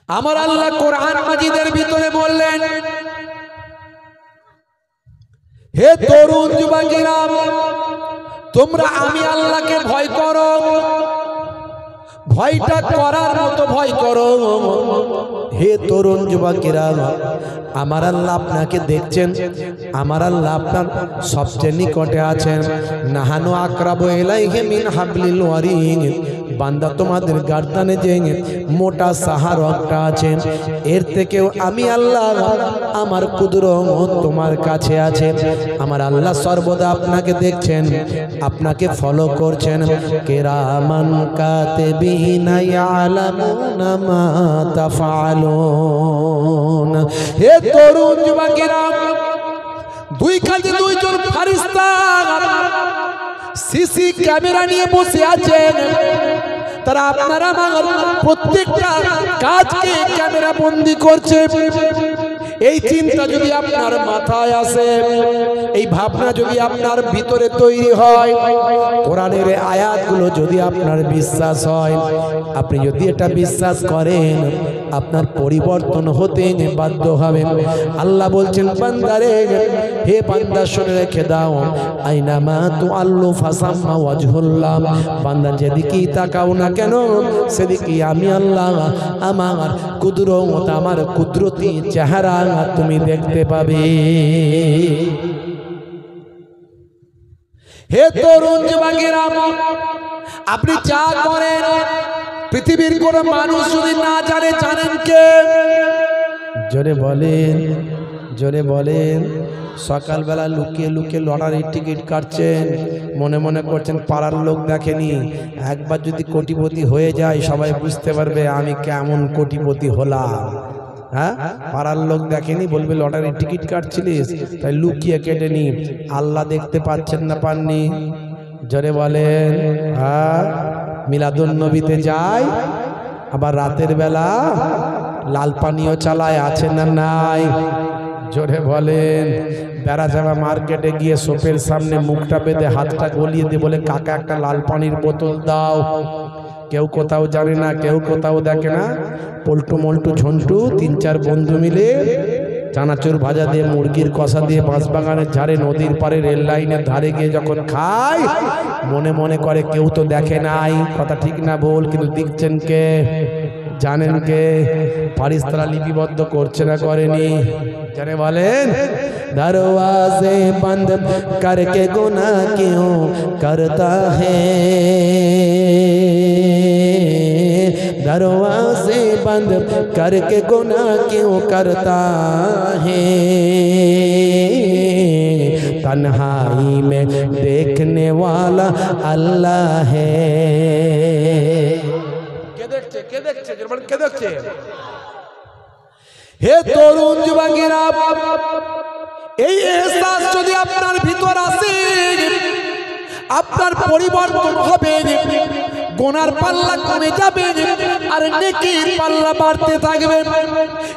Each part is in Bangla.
আমার আল্লাহ কোরআন মাজিদের ভিতরে বললেন, হে তরুণ যুবকেরা, তোমরা আমি আল্লাহকে ভয় করো, ভয়টা করার মতো ভয় করো। হে তরুণ যুবকেরা, আমার আল্লাহ আপনাকে দেখছেন, আমার আল্লাহ আপনার সবচেয়ে নিকটে আছেন। নাহানু আকরাবু ইলাইহি মিন হাবলিল ওয়ারিদ। বান্দা, তোমাদের গার্দানে যে মোটা সাহারকটা আছে, এর থেকেও আমি আল্লাহ আমার কুদরত তোমার কাছে আছে। আমার আল্লাহ সর্বদা আপনাকে দেখছেন, আপনাকে ফলো করছেন। কিরামান কাতিবিনা ইয়ালামুনা মা তাফআলুন। হে তরুণ যুবকেরা, দুই কাঁধে দুইজন ফেরেশতা সিসি ক্যামেরা নিয়ে বসে আছেন। তারা আপনারা আমার প্রত্যেকটা কাজকে ক্যামেরা বন্দি করছে। এই চিন্তা যদি আপনার মাথায় আসে, এই ভাবনা যদি আপনার ভিতরে তৈরি হয়, কোরআনের আয়াতগুলো যদি আপনার বিশ্বাস হয়, আপনি যদি এটা বিশ্বাস করেন, আপনার পরিবর্তন হতে বাধ্য হবেন। আল্লাহ বলছেন, বান্দারে, হে বান্দা শুনে রেখে দাও, আইনামা তুআল্লু ফাসাম্মা ওয়াজহুল্লাহ। বান্দা যেদিকেই তাকাও না কেন, সেদিকেই আমি আল্লাহ আমার কুদরত, আমার কুদরতি চেহারা তুমি দেখতে পাবে। হে তরুণ যুবকেরা, আপনি যা করেন পৃথিবীর কোন মানুষ যদি না জানে, জানেন কে? জোরে বলেন, জোরে বলেন। সকালবেলা লুকিয়ে লুকিয়ে লটারির টিকিট কাটছেন, মনে মনে করছেন পাড়ার লোক দেখেনি। একবার যদি কোটিপতি হয়ে যায়, সবাই বুঝতে পারবে আমি কেমন কোটিপতি হলাম। হ্যাঁ, পাড়ার লোক দেখেনি, বলবে লটারির টিকিট কাটছিলিস, তাই লুকিয়ে কেটে নি। আল্লাহ দেখতে পাচ্ছেন না, পাননি? জোরে বলেন। হ্যাঁ, মিলাদুন নবীতে যায়, আবার রাতের বেলা লাল পানীয় চালায়, আছে না নাই? জোরে বলেন। বেড়া যাওয়া মার্কেটে গিয়ে সোপের সামনে মুখটা বেঁধে হাতটা গলিয়ে দিয়ে বলে, কাকা একটা লাল পানির বোতল দাও। কেউ কোথাও জানে না, কেউ কোথাও দেখে না। পল্টু মল্টু ঝন্টু 3-4 বন্ধু মিলে চানাচুর ভাজা দিয়ে, মুরগির কষা দিয়ে, বাঁশবাগানের ঝাড়ে, নদীর পাড়ে, রেল লাইনের ধারে গিয়ে যখন খায়, মনে মনে করে কেউ তো দেখে নাই। কথা ঠিক না বল? কিন্তু দেখছেন কে? জানেন কে? ফারিস্তারা লিপিবদ্ধ করছে না করেনি? জানে বলেন। দরওয়াজে বন্ধ করকে গুনাহ क्यों करता है, दरवाजे बंद करके गुनाह क्यों करता है, तन्हाई में देखने वाला अल्लाह है। কে দেখছে? কে দেখছে? কে দেখছে? হে তরুণ যুবকেরা, এই এহসাস যদি আপনার ভিতর আসে, আপনার পরিবর্তন হবে। গুনার পাল্লা কমে যাবে আর নেকির পাল্লা বাড়তে থাকবে।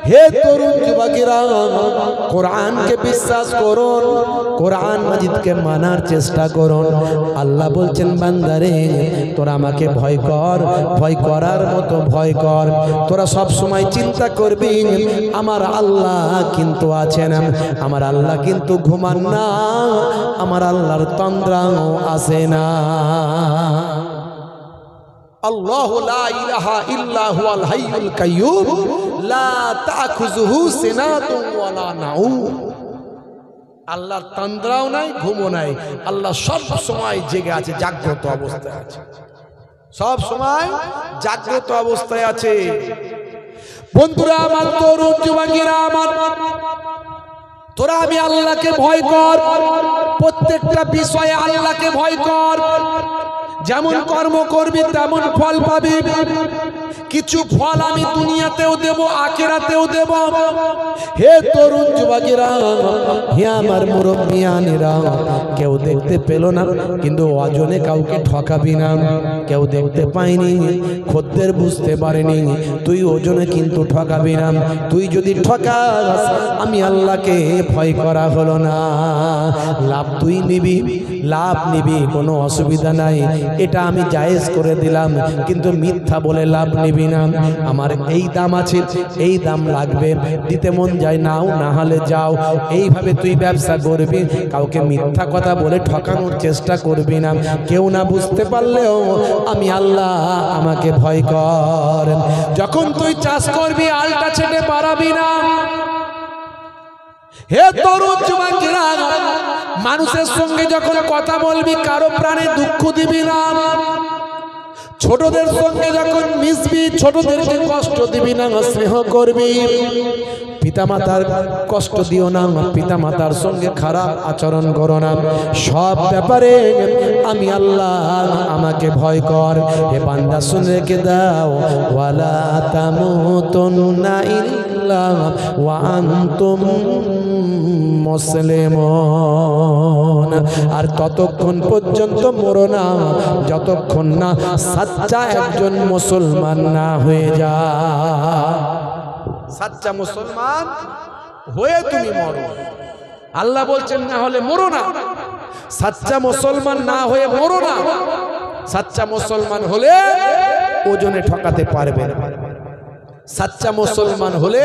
হে তরুণ যুবকেরা, কোরআনকে বিশ্বাস করুন, কোরআন মাজিদকে মানার চেষ্টা করুন। আল্লাহ বলছেন, বান্দারে, তোরা আমাকে ভয় কর, ভয় করার মতো ভয় কর। তোরা সব সময় চিন্তা করবি আমার আল্লাহ কিন্তু আছেন, আমার আল্লাহ কিন্তু ঘুমান না, আমার আল্লাহর তন্দ্রাও আসে না। আল্লাহু লা ইলাহা ইল্লা হুয়াল হাইয়ুল কাইয়্যুম লা তাখুযুহু সিনাতুন ওয়ালা নাউম। আল্লাহর তন্দ্রাও নাই, ঘুমও নাই। আল্লাহ সব সময় জেগে আছে, জাগ্রত অবস্থায় আছে, সব সময় জাগ্রত অবস্থায় আছে। বন্ধুরা আমার, তরুণ যুবকেরা আমার, তোরা আমি আল্লাহকে ভয় কর, প্রত্যেকটা বিষয়ে আল্লাহকে ভয় কর। যেমন কর্ম করবি তেমন ফল পাবি। কিছু ফল আমি দুনিয়াতেও দেব, আখিরাতেও দেব। হে তরুণ যুবকেরা, হে আমার মুরব্বিয়ানেরা, কেউ দেখতে পেল না, কিন্তু অজনে কাউকে ঠকাবি না। কেউ দেখতে পায়নি, খদ্দের বুঝতে পারেনি, তুই ওজনে কিন্তু ঠকাবি না। তুই যদি ঠকাস, আমি আল্লাহকে ভয় করা হলো না। লাভ তুই নিবি, লাভ নিবি, কোনো অসুবিধা নাই, এটা আমি জায়েজ করে দিলাম। কিন্তু মিথ্যা বলে লাভ নিবি না, আমার এই দাম আছে, এই দাম লাগবে, দিতে মন যায় নাও, না হলে যাও। এইভাবে তুই ব্যবসা করবি, কাউকে মিথ্যা কথা বলে ঠকানোর চেষ্টা করবি না। কেউ না বুঝতে পারলেও আমি আল্লাহ, আমাকে ভয় কর। যখন তুই চাষ করবি আলটা ছেটে পারাবি না। হে তরুণ যুবকেরা, মানুষের সঙ্গে যখন কথা বলবি কারো প্রাণে দুঃখ দিবি না। ছোটদের সঙ্গে যখন মিশবি ছোটদেরকে কষ্ট দিবি না, স্নেহ করবি। পিতামাতার কষ্ট দিও না, পিতামাতার সঙ্গে খারাপ আচরণ করো না। সব ব্যাপারে আমি আল্লাহ, আমাকে ভয় কর। হে বান্দা শুনে রেখে দাও, ওয়ালা তামুতুন্না ইল্লা ওয়া আনতুম মুসলিমুন। আর ততক্ষণ পর্যন্ত মরো না যতক্ষণ না সাচ্চা একজন মুসলমান না হয়ে যায়। সাচ্চা মুসলমান হয়ে তুমি মরো। আল্লাহ বলছেন না হলে মরো না। সাচ্চা মুসলমান না হয়ে মরো না। সাচ্চা মুসলমান হলে ওজনে ঠকাতে পারবে না। সাচ্চা মুসলমান হলে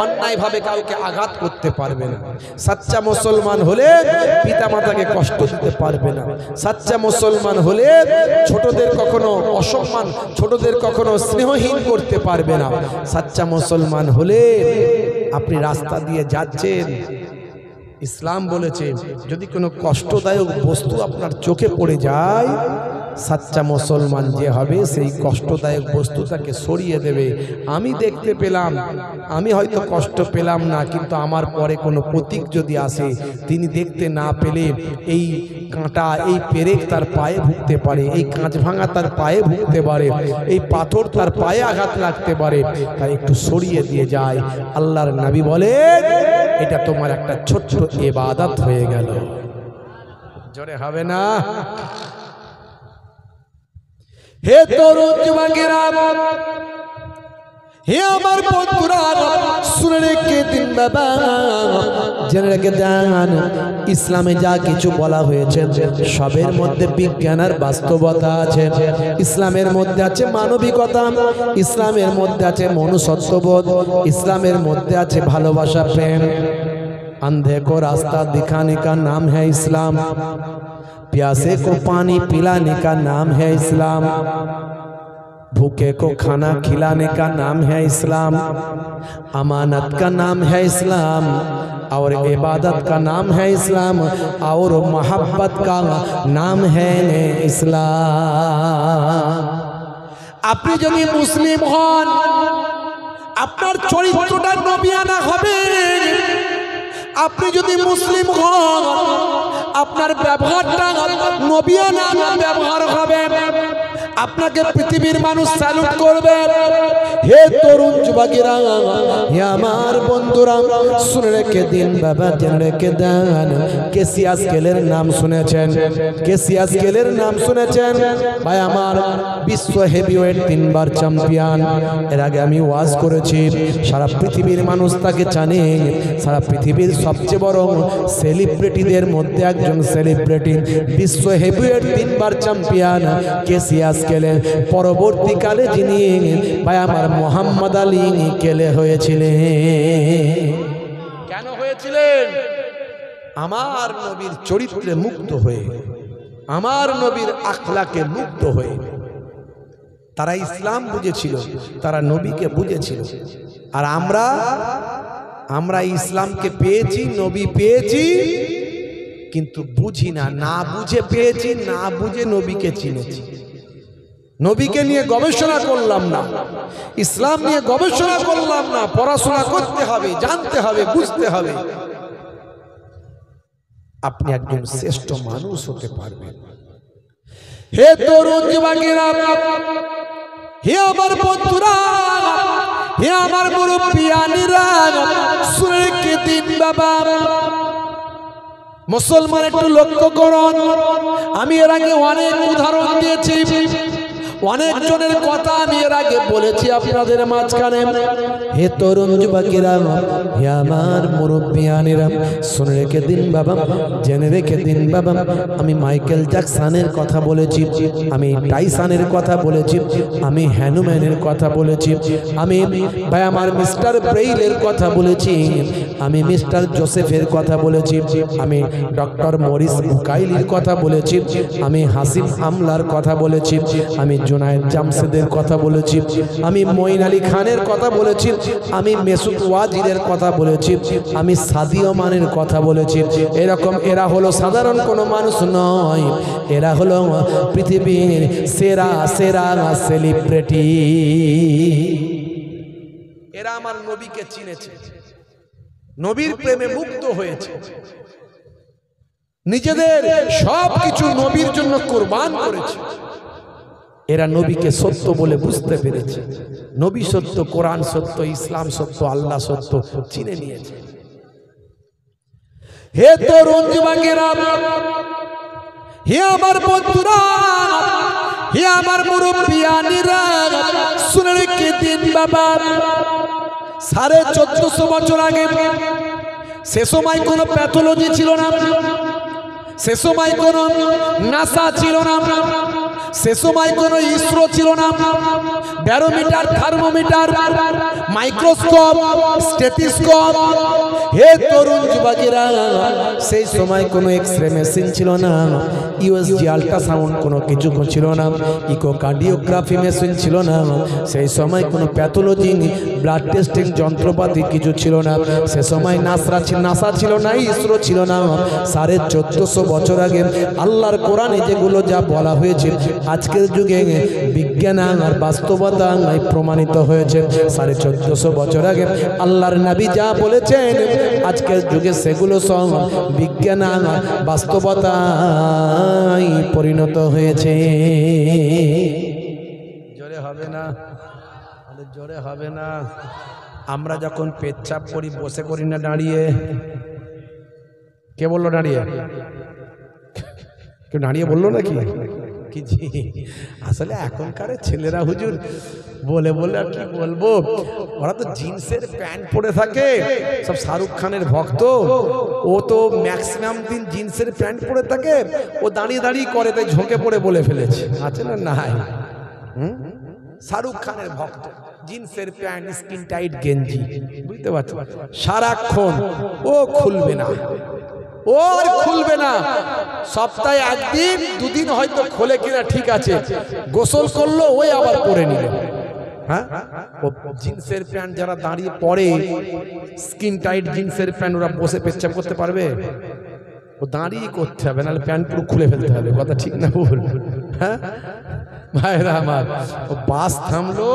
অন্যায় ভাবে কাউকে আঘাত করতে পারবে না। সাচ্চা মুসলমান হলে পিতামাতাকে কষ্ট দিতে পারবে না। সাচ্চা মুসলমান হলে ছোটদের কখনো অসম্মান, ছোটদের কখনো স্নেহহীন করতে পারবে না। সাচ্চা মুসলমান হলে আপনি রাস্তা দিয়ে যাচ্ছেন, ইসলাম বলেছে যদি কোনো কষ্টদায়ক বস্তু আপনার চোখে পড়ে যায়, সাচ্চা মুসলমান যে হবে সেই কষ্টদায়ক বস্তুটাকে সরিয়ে দেবে। আমি দেখতে পেলাম, আমি হয়তো কষ্ট পেলাম না, কিন্তু আমার পরে কোনো প্রতীক যদি আসে, তিনি দেখতে না পেলে এই কাঁটা, এই পেরেক তার পায়ে ভুগতে পারে, এই কাঁচ ভাঙা তার পায়ে ভুগতে পারে, এই পাথর তার পায়ে আঘাত লাগতে পারে, তাই একটু সরিয়ে দিয়ে যায়। আল্লাহর নবী বলে এটা তোমার একটা ছোট্ট ইবাদত হয়ে গেল। জোরে হবে না? হে তরুণ যুবকেরা, হে আমার বন্ধুরা, শুনে রেখে দিন বাবা, জেনে রেখে দেন, ইসলামে যা কিছু বলা হয়েছে সবের মধ্যে বিজ্ঞান আর বাস্তবতা আছে। ইসলামের মধ্যে আছে মানবিকতা, ইসলামের মধ্যে আছে মনুষ্যত্ববোধ, ইসলামের মধ্যে আছে ভালোবাসা, প্রেম। अंधे को रास्ता दिखाने का नाम है इस्लाम, प्यासे को पानी पिलाने का नाम है इस्लाम, भूखे को खाना खिलाने का नाम है इस्लाम, अमानत का नाम है इस्लाम, और इबादत का नाम है इस्लाम, और मोहब्बत का नाम है इस्लाम। আপনি যদি মুসলিম হন, আপনার চরিত্রটা নবিয়ানা হবে। আপনি যদি মুসলিম হন, আপনার ব্যবহারটা নবিয়ানা ব্যবহার হবে। আপনাকে পৃথিবীর মানুষ স্যালুট করবে। হে তরুণ যুবকেরা, হে আমার বন্ধুরা, শুনে রেখে দিন বাবা, জেনে রেখে দেন, কেসিয়াস কেলের নাম শুনেছেন? কেসিয়াস কেলের নাম শুনেছেন? ভাই আমার, বিশ্ব হেভিওয়েট 3 বার চ্যাম্পিয়ন। এর আগে আমি ওয়াজ করেছি, সারা পৃথিবীর মানুষ তাকে জানে। সারা পৃথিবীর সবচেয়ে বড় সেলিব্রিটিদের মধ্যে একজন সেলিব্রিটি, বিশ্ব হেভিওয়েট 3 বার চ্যাম্পিয়ন কেসিয়াস কেলে। পরবর্তীকালে যিনি ভাই আমার মোহাম্মদ আলী কেলে হয়েছিলেন। কেন হয়েছিলেন? আমার নবীর চরিত্রে মুগ্ধ হয়ে, আমার নবীর আখলাকে মুগ্ধ হয়ে। তারা ইসলাম বুঝেছিল, তারা নবীকে বুঝেছিল। আর আমরা ইসলামকে পেয়েছি, নবী পেয়েছি, কিন্তু বুঝি না, না বুঝে পেয়েছি, না বুঝে নবীকে চিনেছি। নবীকে নিয়ে গবেষণা করলাম না, ইসলাম নিয়ে গবেষণা করলাম না। পড়াশোনা করতে হবে, জানতে হবে, বুঝতে হবে। আপনি একজন শ্রেষ্ঠ মানুষ হতে পারবেন। হে তরুণ যুবকেরা, হে আমার বন্ধুরা, হে আমার মুরব্বিয়ানিরা, শুনে কে দিন বাবা, মুসলমান একটু লক্ষ্য করুন। আমি এর আগে অনেক উদাহরণ দিয়েছি, অনেক জনের কথা আমি এর আগে বলেছি আপনাদের মাঝখানে। হে তরুণ যুবকেরা, হে আমার মুরব্বিয়ানেরা, শুনে রেখে দিন বাবা, জেনে রেখে দিন বাবা, আমি মাইকেল জ্যাকসনের কথা বলেছি, আমি টাইসনের কথা বলেছি, আমি হ্যানুম্যানের কথা বলেছি, আমি ভাই আমার মিস্টার ব্রেইলের কথা বলেছি, আমি মিস্টার জোসেফের কথা বলেছি, আমি ডক্টর মরিস বুকাইলির কথা বলেছি, আমি হাসিম আমলার কথা বলেছি, আমি জুনায়েদ জামশেদের কথা বলেছি, আমি মঈন আলী খানের কথা বলেছি, আমি মেসুদ ওয়াজিরের কথা বলেছি, আমি সাদিও মানের কথা বলেছি। এরকম এরা হলো সাধারণ কোনো মানুষ নয়, এরা হলো পৃথিবীর সেরা সেরা সেলিব্রিটি। এরা আমার নবীকে চিনেছে, নবীর প্রেমে মুগ্ধ হয়েছে, নিজেদের সবকিছু নবীর জন্য কুরবান করেছে। এরা নবীকে সত্য বলে বুঝতে পেরেছে, নবী সত্য, কোরআন সত্য, ইসলাম সত্য, আল্লাহ সত্য চিনে নিয়েছে। হে তরুণ যুবকেরা, হে আমার বন্ধুরা, হে আমার মুরব্বিয়ানেরা, শুনে রেখে দিন বাবা, 1450 বছর আগে সে সময় কোনো প্যাথোলজি ছিল না, সে সময় কোনো নাসা ছিল না, সে সময় কোনো ইসরো ছিল না, ব্যারোমিটার, থার্মোমিটার, মাইক্রোস্কোপ, স্টেথোস্কোপ। হে তরুণ যুবকেরা, সেই সময় কোনো এক্সরে মেশিন ছিল না, ইউএসজি আল্ট্রাসাউন্ড কোনো কিছু ছিল না, ইকোকার্ডিওগ্রাফি মেশিন ছিল না, সেই সময় কোনো প্যাথোলজি ব্লাড টেস্টিং যন্ত্রপাতি কিছু ছিল না, সে সময় নাসা ছিল না, ইসরো ছিল না। 1450 বছর আগে আল্লাহর কোরআনে যেগুলো যা বলা হয়েছে আজকের যুগে বিজ্ঞান আর বাস্তবতা প্রমাণিত হয়েছে। 1450 বছর আগে আল্লাহর নবী যা বলেছেন আজকের যুগে সেগুলো সব বিজ্ঞান আর বাস্তবতায় পরিণত হয়েছে। জোরে হবে না, জোরে হবে না। আমরা যখন পেচ্ছাপ করি বসে করি না দাঁড়িয়ে? কে বললো দাঁড়িয়ে? কেউ দাঁড়িয়ে বললো নাকি? কি জি, আসলে এখনকার ছেলেরা হুজুর বলে বলে আর কি বলবো, ওরা তো জিন্সের প্যান্ট পরে থাকে, সব শাহরুখ খানের ভক্ত। ও তো ম্যাক্সিমাম দিন জিন্সের প্যান্ট পরে থাকে, ও দাঁড়িয়ে দাঁড়িয়ে করে, তাই ঝোঁকে পড়ে বলে ফেলেছে। আছে না? নাই। শাহরুখ খানের ভক্ত, জিন্সের প্যান্ট, স্কিন টাইট গেঞ্জি, বুঝতে পারছো, সারাক্ষণ। ও খুলবে না, ও আর খুলবে না। সপ্তাহে একদিন দুদিন হয়তো খোলে কিনা ঠিক আছে, গোসল করলো ওই আবার পরে নিল। হ্যাঁ, ও জিন্সের প্যান্ট যারা দাঁড়িয়ে পরে, স্কিন টাইট জিন্সের প্যান্ট, ওরা বসে পেচ্ছাপ করতে পারবে? ও দাঁড়িয়ে করতে হবে, নাহলে প্যান্ট পুরো খুলে ফেলতে হবে। কথা ঠিক না ভুল? হ্যাঁ ভাইরা আমার, ও বাস থামলো,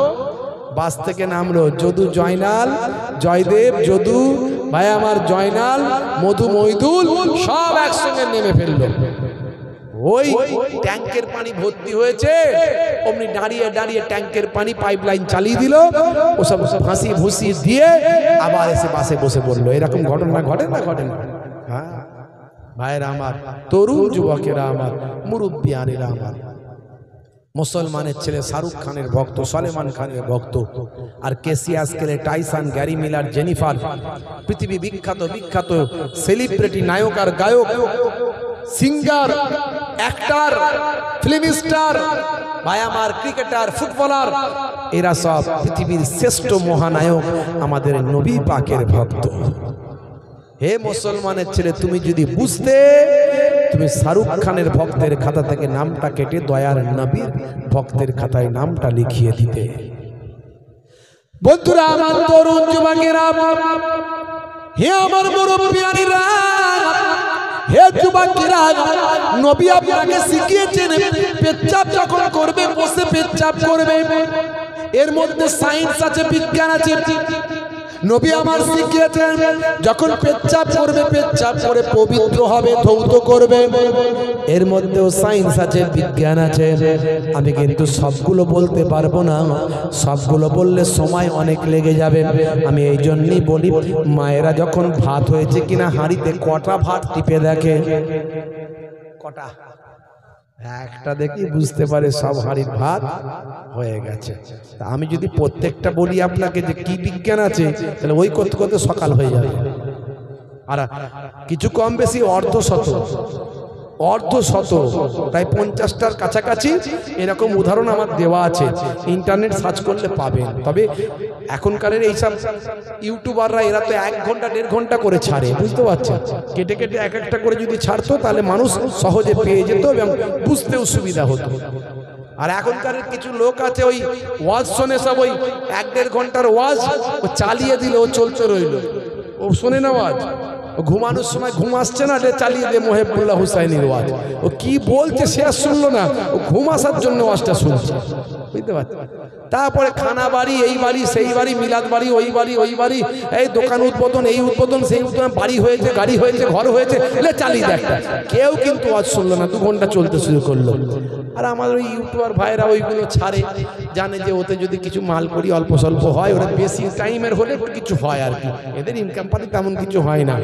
বাস থেকে নামলো, যদু জয়নাল, জয়দেব, যদু ভাই আমার, জয়নাল, মধু, মইদুল সব একসঙ্গে নেমে ফেললো। ওই ট্যাঙ্কের পানি ভর্তি হয়েছে, অমনি দাঁড়িয়ে দাঁড়িয়ে ট্যাঙ্কের পানি পাইপ লাইন চালিয়ে দিল, ওসব ফাঁসি ভুসি দিয়ে আবার এসে বাসে বসে পড়লো। এরকম ঘটনা ঘটে না? ঘটে না? হ্যাঁ ভাইরা আমার, তরুণ যুবকেরা আমার, মুরব্বিয়ানেরা আমার, মুসলমানের ছেলে শাহরুখ খানের ভক্ত, সলমান খানের ভক্ত, আর কেসিয়াস কেলে, টাইসন, গ্যারি মিলার, জেনিফার, পৃথিবী বিখ্যাত বিখ্যাত সেলিব্রিটি, নায়ক আর গায়ক, সিঙ্গার, অ্যাক্টর, ফিল্ম স্টার, ভাই আমার, ক্রিকেটার, ফুটবলার, এরা সব পৃথিবীর শ্রেষ্ঠ মহানায়ক আমাদের নবী পাকের ভক্ত। হে মুসলমানের ছেলে, তুমি যদি বুঝতে, তুমি শাহরুখ খানের ভক্তের খাতা থেকে নামটা কেটে দয়ার নবীর ভক্তের খাতায় নামটা লিখিয়ে দিতে। বন্ধুরা আমার, তরুণ যুবকেরা, হে আমার মুরব্বিয়ানেরা, হে যুবকেরা, নবী আপনাকে শিখিয়েছেন পেচ্ছাপ যখন করবে বসে পেচ্ছাপ করবে। এর মধ্যে সায়েন্স আছে, বিজ্ঞান আছে। নবী আমার শিখিয়েছেন যখন পেচ্ছাপ করবে, পেচ্ছাপ করে পবিত্র হবে, ধৌত করবে। এর মধ্যেও সায়েন্স আছে, বিজ্ঞান আছে। আমি কিন্তু সবগুলো বলতে পারবো না, সবগুলো বললে সময় অনেক লেগে যাবে। আমি এই জন্যই বলি, মায়েরা যখন ভাত হয়েছে কিনা হাঁড়িতে কটা ভাত টিপে দেখে, কটা একটা দেখি বুঝতে পারে সব হাঁড়ির ভাত হয়ে গেছে। তা আমি যদি প্রত্যেকটা বলি আপনাকে যে কি বিজ্ঞান আছে, তাহলে ওই করতে করতে সকাল হয়ে যাবে। আর কিছু কম বেশি অর্ধশত প্রায় 50টার কাছাকাছি এরকম উদাহরণ আমার দেওয়া আছে, ইন্টারনেট সার্চ করলে পাবেন। তবে এখনকারের এইসব ইউটিউবাররা এরা তো 1 ঘন্টা 1.5 ঘন্টা করে ছাড়ে, বুঝতে পারছেন? কেটে কেটে এক একটা করে যদি ছাড়তো তাহলে মানুষ সহজে পেয়ে যেত এবং বুঝতেও সুবিধা হতো। আর এখনকার কিছু লোক আছে ওই ওয়াজ শোনে, সব ওই 1-1.5 ঘন্টার ওয়াজ ও চালিয়ে দিল, ও চলতে রইল, ও শোনে না ওয়াজ। ঘুমানোর সময় ঘুম আসছে না, চালিয়ে দে মোহেবুল্লাহ হুসাইনের ওয়াজ। ও কি বলছে সে আর শুনলো না, ও ঘুম আসার জন্য ওয়াজটা শুনছে, বুঝতে পারছি? তারপরে খানা বাড়ি, এই বাড়ি সেই বাড়ি, মিলাদ বাড়ি, ওই বাড়ি ওই বাড়ি, এই দোকান উদ্বোধন, এই উদ্বোধন সেই উদ্বোধন, বাড়ি হয়েছে, গাড়ি হয়েছে, ঘর হয়েছে, চালিয়ে দেয়। কেউ কিন্তু ওয়াজ শুনলো না, 2 ঘন্টা চলতে শুরু করলো। আর আমার ওই ইউটিউবার ভাইরা ওইগুলো ছাড়ে, জানে যে ওতে যদি কিছু মাল করি অল্প স্বল্প হয়, ওরা বেশি টাইমের হলে কিছু হয় আর কি, এদের ইনকাম পাতি তেমন কিছু হয় না।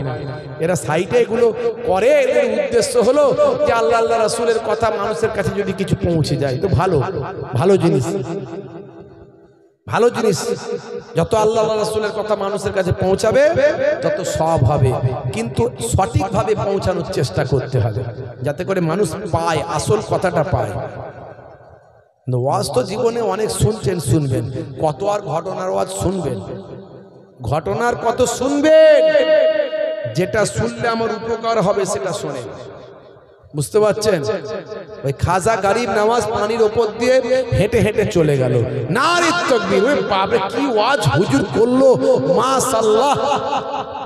এরা সাইটে এগুলো করে, এদের উদ্দেশ্য হলো যে আল্লাহ আল্লাহ রাসূলের কথা মানুষের কাছে যদি কিছু পৌঁছে যায় তো ভালো, ভালো জিনিস, ভালো জিনিস। যত আল্লাহ আল্লাহ রাসূলের কথা মানুষের কাছে পৌঁছাবে তত সব হবে, কিন্তু সঠিকভাবে পৌঁছানোর চেষ্টা করতে হবে যাতে করে মানুষ পায়, আসল কথাটা পায়। ওয়াজ তো জীবনে অনেক শুনছেন, শুনবেন, কত আর ঘটনার ওয়াজ শুনবেন, ঘটনার কত শুনবেন, যেটা শুনলে আমার উপকার হবে সেটা শুনে, বুঝতে পারছেন? ওই খাজা গরিব নওয়াজ পানির উপর দিয়ে হেঁটে হেঁটে চলে গেল, নারীর তাকবীর, ওই বাপরে কি ওয়াজ হুজুর করলো, মাশাআল্লাহ।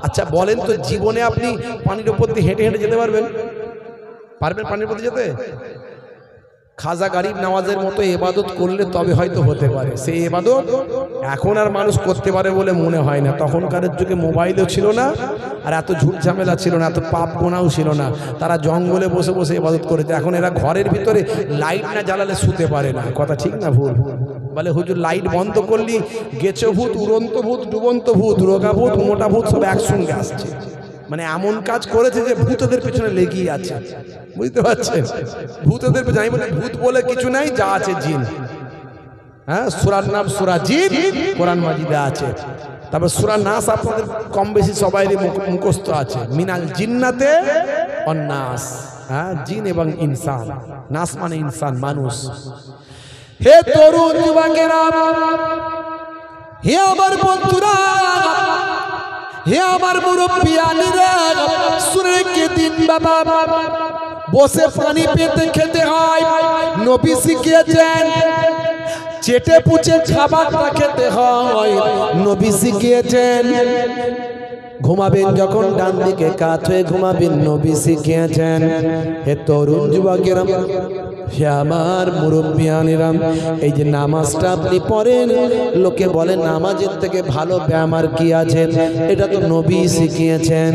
আচ্ছা বলেন তো, জীবনে আপনি পানির উপর দিয়ে হেঁটে হেঁটে যেতে পারবেন? পারবেন পানির উপর দিয়ে যেতে? খাজা গরিব নওয়াজের মতো ইবাদত করলে তবে হয়তো হতে পারে। সেই ইবাদত এখন আর মানুষ করতে পারে বলে মনে হয় না। তখনকার যুগে মোবাইলও ছিল না, আর এত ঝুট ঝামেলা ছিল না, এত পাপ গোনাও ছিল না। তারা জঙ্গলে বসে বসে ইবাদত করেছে। এখন এরা ঘরের ভিতরে লাইট না জ্বালালে শুতে পারে না। কথা ঠিক না ভুল? বলে হুজুর লাইট বন্ধ করলি গেছো ভূত, উড়ন্ত ভূত, ডুবন্ত ভূত, রোগা ভূত, মোটা ভূত সব একসঙ্গে আসছে। মানে এমন কাজ করেছে যে ভূতদের পেছনে লেগেই আছে, বুঝতে পারছেন? ভূতদের পেছনে, আমি বলি ভূত বলে কিছু নাই, যা আছে জিন। হ্যাঁ, সূরার নাম সূরা জিন, কোরআন মাজিদে আছে। তারপর সূরা নাস আপনাদের কম বেশি সবাইরই মুখস্থ আছে, মিনাল জিন্নাতে ওয়ান নাস। হ্যাঁ, জিন এবং ইনসান, নাস মানে ইনসান, মানুষ। হে তরুণ যুবকেরা, হে আমার বন্ধুরা, হে আমার মুরব্বিয়ানেরা, শুনে রেখে দিন বাবা, বসে পানি পেতে খেতে হয়। নবী শিখিয়েছেন চেটে পুচে খাবারটা খেতে হয়, নবী শিখিয়েছেন। ঘুমাবেন যখন ডান দিকে কাত হয়ে ঘুমাবেন, নবী শিখিয়েছেন। হে তরুণ যুবকেরা, হে আমার মুরব্বিয়ানেরা, এই যে নামাজটা আপনি পড়েন, লোকে বলে নামাজের থেকে ভালো ব্যায়াম আর কি আছে, এটা তো নবী শিখিয়েছেন।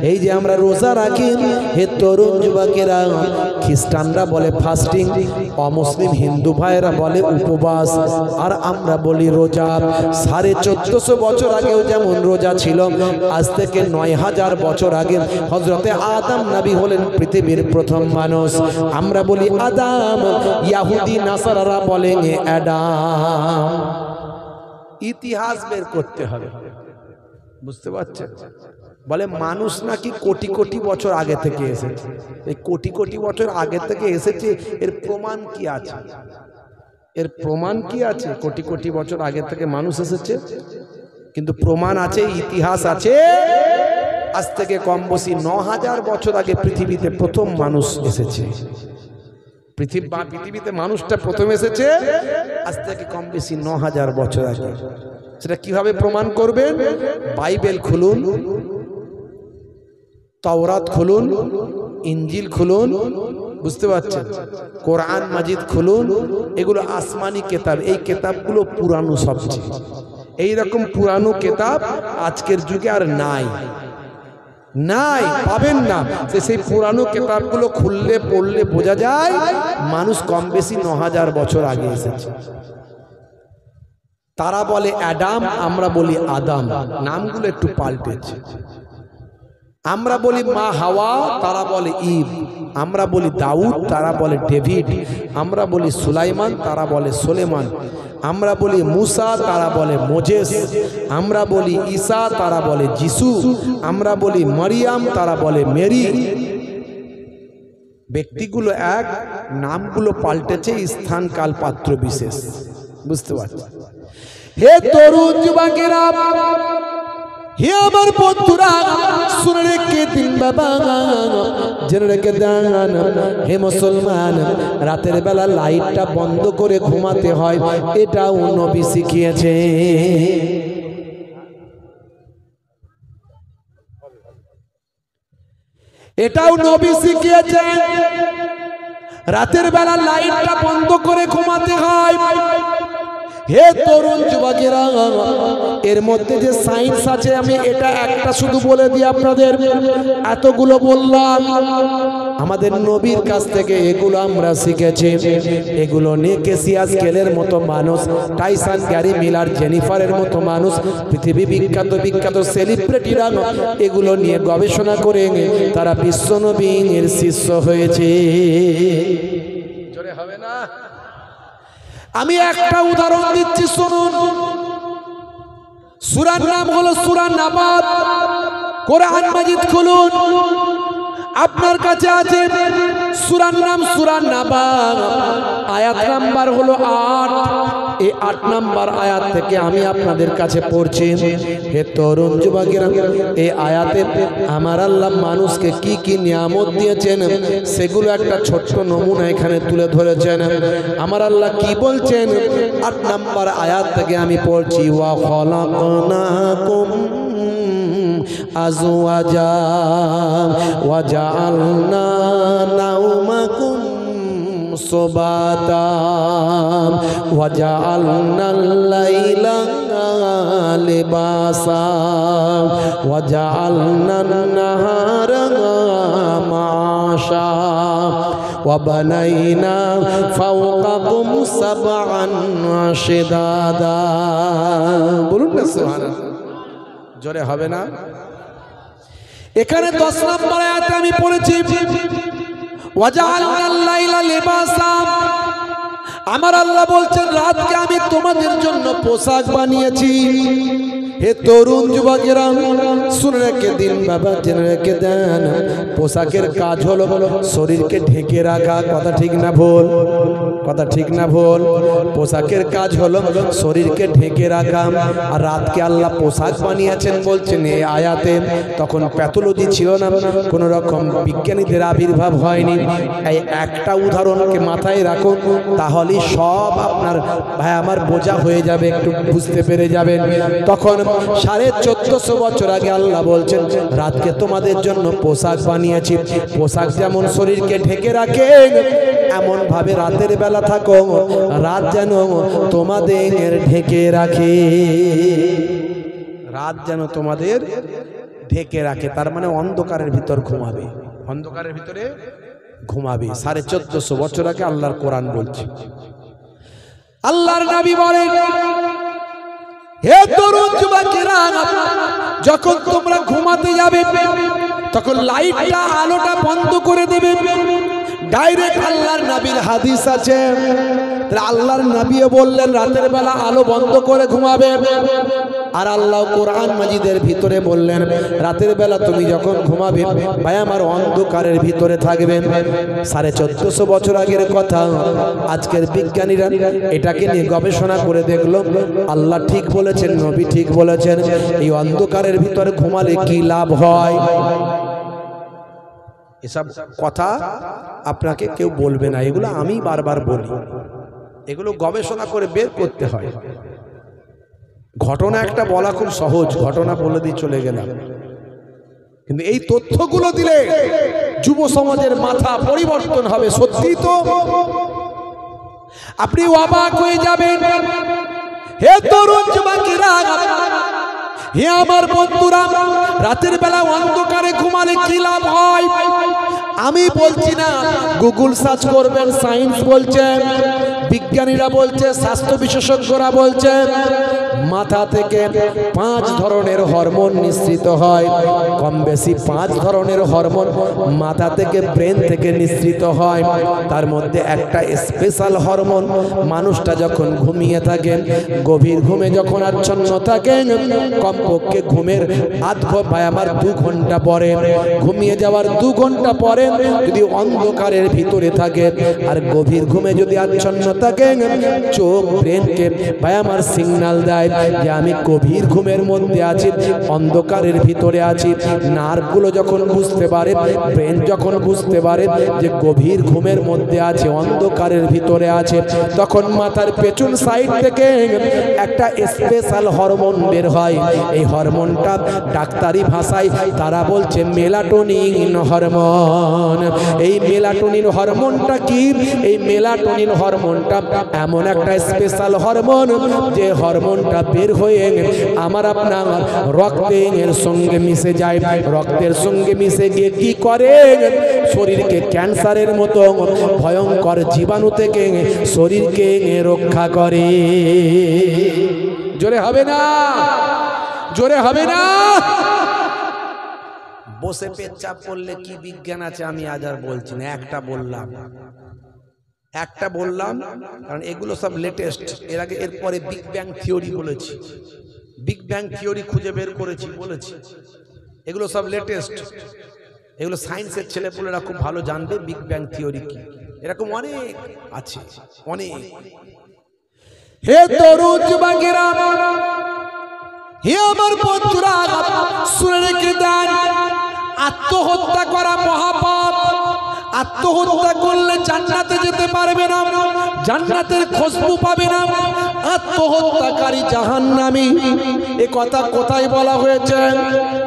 এই যে আমরা রোজা রাখি, হে তরুণ যুবকেরা, খ্রিস্টানরা বলে ফাস্টিং, অমুসলিম হিন্দু ভাইয়েরা বলে উপবাস, আর আমরা বলি রোজা। 1450 বছর আগেও যেমন রোজা ছিল, আজ থেকে 9000 বছর আগে হযরতে আদম নবী হলেন পৃথিবীর প্রথম মানুষ। আমরা বলি আদম, ইহুদি নাসারারা বলেন অ্যাডাম। ইতিহাস বের করতে হবে, বুঝতে পারছেন? বলে মানুষ নাকি কোটি কোটি বছর আগে থেকে এসেছে। এই কোটি কোটি বছর আগে থেকে এসেছে, এর প্রমাণ কি আছে? এর প্রমাণ কি আছে? কোটি কোটি বছর আগে থেকে মানুষ এসেছে, কিন্তু প্রমাণ আছে, ইতিহাস আছে। আজ থেকে কম বেশি 9000 বছর আগে পৃথিবীতে প্রথম মানুষ এসেছে। পৃথিবীতে মানুষটা প্রথম এসেছে আজ থেকে কম বেশি 9000 বছর আগে। সেটা কিভাবে প্রমাণ করবেন? বাইবেল খুলুন, তাওরাত খুলুন, ইনজিল খুলুন, বুঝতে পারছেন? কোরআন মাজিদ খুলুন, এগুলো আসমানি কিতাব। এই কিতাবগুলো পুরানো, সবচেয়ে এইরকম পুরানো কিতাব আজকের যুগে আর নাই, নাই, পাবেন না। সেই পুরানো কিতাবগুলো খুললে পড়লে বোঝা যায় মানুষ কম বেশি 9000 বছর আগে এসেছে। তারা বলে অ্যাডাম, আমরা বলি আদম, নামগুলো একটু পাল্টেছে। আমরা বলি মা হাওয়া, তারা বলে ঈব। আমরা বলি দাউদ, তারা বলে ডেভিড। আমরা বলি সুলাইমান, তারা বলে সোলেমান। আমরা বলি মুসা, তারা বলে মোজেস। আমরা বলি ঈসা, তারা বলে যিশু। আমরা বলি মারিয়াম, তারা বলে মেরি। ব্যক্তিগুলো এক, নামগুলো পাল্টেছে, স্থান কাল পাত্র বিশেষ। বুঝতে পারছি? হে তরুণ যুবকেরা, হে আমার বন্ধুরা, শুনে রেখে দিন বাবা, জেনে রেখে দেন। হে মুসলমান, রাতের বেলা লাইটটা বন্ধ করে ঘুমাতে হয়, এটাও নবী শিখিয়েছে। এটাও নবী শিখিয়েছে, রাতের বেলা লাইটটা বন্ধ করে ঘুমাতে হয়। হে তরুণ যুবকেরা, এর মধ্যে যে সায়েন্স আছে, আমি এটা একটা শুধু বলে দিই আপনাদের, এতগুলো বললাম আমাদের নবীর কাছ থেকে এগুলো আমরা শিখেছি। এগুলো নিয়ে কেসিয়া স্কেলের মতো মানুষ, টাইসন গ্যারি মিলার, জেনিফারের মতো মানুষ, পৃথিবী বিখ্যাত বিখ্যাত সেলিব্রিটিরা এগুলো নিয়ে গবেষণা করে তারা বিশ্বনবীর শিষ্য হয়েছে। জোরে হবে না? আমি একটা উদাহরণ দিচ্ছি, শুনুন। সূরার নাম হলো সূরা নাবাত। কোরআন মাজিদ খুলুন, আপনার কাছে আছে সূরার নাম সূরা নাবাত, আয়াত নাম্বার হলো 8। এই 8 নাম্বার আয়াত থেকে আমি আপনাদের কাছে পড়ছি। হে তরুণ যুবকেরা, এই আয়াতে আমার আল্লাহ মানুষকে কি কি নিয়ামত দিয়েছেন সেগুলো একটা ছোট্ট নমুনা এখানে তুলে ধরেছেন। আমার আল্লাহ কি বলছেন 8 নাম্বার আয়াত থেকে আমি পড়ছি। ওয়া খলাকনাকুম আজওয়াজা ওয়া জাআলনা নাওমাকুম সুবাতা ওয়া জাআলনাল লাইলা লিবাসা ওয়া জাআলনান নাহারা মাআশা ওয়া বানাইনা ফাওকাকুম সাবআন শিদাদা। বলুন না সুবহানাল্লাহ। জোরে হবে না? এখানে 10 নম্বর আয়াতে আমি পড়েছি ওয়াজআলনাল লাইলা লিবাসা। আমার আল্লাহ বলছেন রাতকে আমি তোমাদের জন্য পোশাক বানিয়েছি। হে তরুণ যুবকেরা, শুনে রেখে দিন বাবা, জেনে রেখে দেন, পোশাকের কাজ হলো শরীরকে ঢেকে রাখা। কথা ঠিক না ভুল? কথা ঠিক না ভুল? পোশাকের কাজ হলো শরীরকে ঢেকে রাখা। আর রাতকে আল্লাহ পোশাক বানিয়েছেন বলছেন এই আয়াতে। তখন প্যাথোলজি ছিল না, কোনো রকম বিজ্ঞানীদের আবির্ভাব হয়নি। এই একটা উদাহরণকে মাথায় রাখুন, তাহলে সব আপনার ভাই আমার বোঝা হয়ে যাবে, একটু বুঝতে পেরে যাবেন। তখন 1450 বছর আগে আল্লাহ বলছেন রাতকে তোমাদের জন্য পোশাক বানিয়েছি। পোশাক যেমন শরীরকে ঢেকে রাখে, এমন ভাবে রাতের বেলা থাকো, রাত যেন তোমাদের ঢেকে রাখে। রাত যেন তোমাদের ঢেকে রাখে, তার মানে অন্ধকারের ভিতর ঘুমাবে, অন্ধকারের ভিতরে ঘুমাবে। 1450 বছর আগে আল্লাহর কোরআন বলছে। আল্লাহর নবী বলেন হে তরুণ যুবকেরা, যখন তোমরা ঘুমাতে যাবে তখন লাইটটা আলোটা বন্ধ করে দেবে। ডাইরেক্ট আল্লাহর নবীর হাদিস আছে, আল্লাহর নবীও বললেন রাতের বেলা আলো বন্ধ করে ঘুমাবে। আর আল্লাহ কোরআন মাজিদের ভিতরে বললেন রাতের বেলা তুমি যখন ঘুমাবে ভাই আমার অন্ধকারের ভিতরে থাকবে। 1450 বছর আগের কথা। আজকের বিজ্ঞানীরা এটাকে নিয়ে গবেষণা করে দেখলো আল্লাহ ঠিক বলেছেন, নবী ঠিক বলেছেন। এই অন্ধকারের ভিতরে ঘুমালে কি লাভ হয়? এসব কথা আপনাকে কেউ বলবে না, এগুলো আমি বারবার বলি। এগুলো গবেষণা করে বের করতে হয়। ঘটনা একটা বলা খুব সহজ, ঘটনা বলে দিয়ে চলে গেলাম, কিন্তু এই তথ্যগুলো দিলে যুব সমাজের মাথা পরিবর্তন হবে। সত্যি তো আপনি অবাক হয়ে যাবেন। হে তরুণ যুবকেরা, হে আমার বন্ধুরা, রাতের বেলা অন্ধকারে ঘুমালে কি লাভ হয়? আমি বলছি না, গুগল সার্চ করবেন, সায়েন্স বলছে, বিজ্ঞানীরা বলছে, স্বাস্থ্য বিশেষজ্ঞরা বলছে, মাথা থেকে 5 ধরনের হরমোন নিঃসৃত হয়, কম বেশি 5 ধরনের হরমোন মাথা থেকে ব্রেন থেকে নিঃসৃত হয়। তার মধ্যে একটা স্পেশাল হরমোন মানুষটা যখন ঘুমিয়ে থাকেন, গভীর ঘুমে যখন আচ্ছন্ন থাকেন, কমপক্ষে ঘুমের আমার 2 ঘন্টা পরে, ঘুমিয়ে যাওয়ার 2 ঘন্টা পরে যদি অন্ধকারের ভিতরে থাকে আর গভীর ঘুমে যদি আচ্ছন্ন থাকে, চোখ ব্রেনকে ভাই আমার সিগন্যাল দেয় যে আমি গভীর ঘুমের মধ্যে আছি, অন্ধকারের ভিতরে আছি। নার্ভগুলো যখন বুঝতে পারে, ব্রেন যখন বুঝতে পারে যে গভীর ঘুমের মধ্যে আছে, অন্ধকারের ভিতরে আছে, তখন মাথার পেছন সাইড থেকে একটা স্পেশাল হরমোন বের হয়। এই হরমোনটা ডাক্তারি ভাষায় তারা বলছে মেলাটোনিন হরমোন। এই মেলাটোনিন হরমোনটা কি? এই মেলাটোনিন হরমোনটা এমন একটা স্পেশাল হরমোন যে হরমোনটা বের হয়ে আমার আপনার রক্তের সঙ্গে মিশে যায়। রক্তের সঙ্গে মিশে গিয়ে কি করে? শরীরকে ক্যান্সারের মতো ভয়ঙ্কর জীবাণু থেকে শরীরকে রক্ষা করে। জোরে হবে না? জোরে হবে না? বসে পেচ্ছাপ করলে কি বিজ্ঞান আছে আমি আজ আর বলছি না, একটা বললাম কারণ এগুলো সব লেটেস্ট। এর আগে এরপরে বিগ ব্যাং থিওরি বলেছি, বিগ ব্যাং থিওরি খুঁজে বের করেছি, বলেছি এগুলো সব লেটেস্ট। এগুলো সায়েন্সের ছেলেপুলেরা খুব ভালো জানবে বিগ ব্যাং থিওরি কি। এরকম অনেক আছে, অনেক। হে তরুণ যুবকেরা, হে আমার বন্ধুরা, শুনে রেখে দেন, আত্মহত্যা করা মহাপাপ। আত্মহত্যা করলে জান্নাতে যেতে পারবে না, জান্নাতের খুশবু পাবে না। আত্মহত্যাকারী জাহান্নামী। এ কথা কোথায় বলা হয়েছে?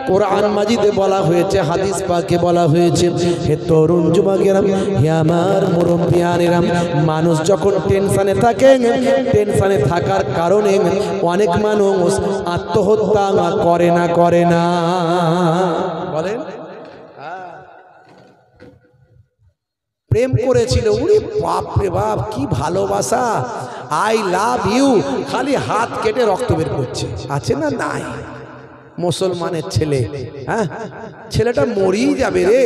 কোরআন মাজিদে বলা হয়েছে, হাদিস পাকে বলা হয়েছে। হে তরুণ যুবকেরা, হে আমার মুরব্বিয়ানেরা, মানুষ যখন টেনশনে থাকে, টেনশনে থাকার কারণে অনেক মানুষ আত্মহত্যা করে না বলেন। প্রেম করেছিল, উনি বাপ রে বাপ কি ভালোবাসা, আই লাভ ইউ, খালি হাত কেটে রক্ত বের করছে। আছে না? নাই। মুসলমানের ছেলে, হ্যাঁ, ছেলেটা মরেই যাবে রে,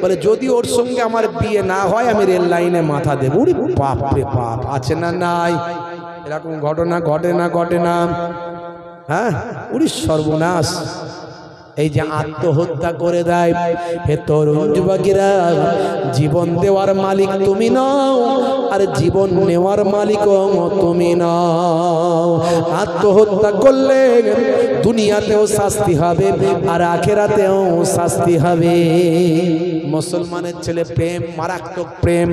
বলে যদি ওর সঙ্গে আমার বিয়ে না হয় আমি রেল লাইনে মাথা দেবো। উনি বাপ রে বাপ। আছে না? নাই। এরকম ঘটনা ঘটে না? হ্যাঁ, উনি সর্বনাশ। এই যে আত্মহত্যা করে দেয়। হে তরুণ যুবকেরা, জীবন দেওয়ার মালিক তুমি নও, আর জীবন নেওয়ার মালিকও তুমি নও। আত্মহত্যা করলে দুনিয়াতেও শাস্তি হবে আর আখেরাতেও শাস্তি হবে। মুসলমানের ছেলে প্রেম, মারাত্মক প্রেম।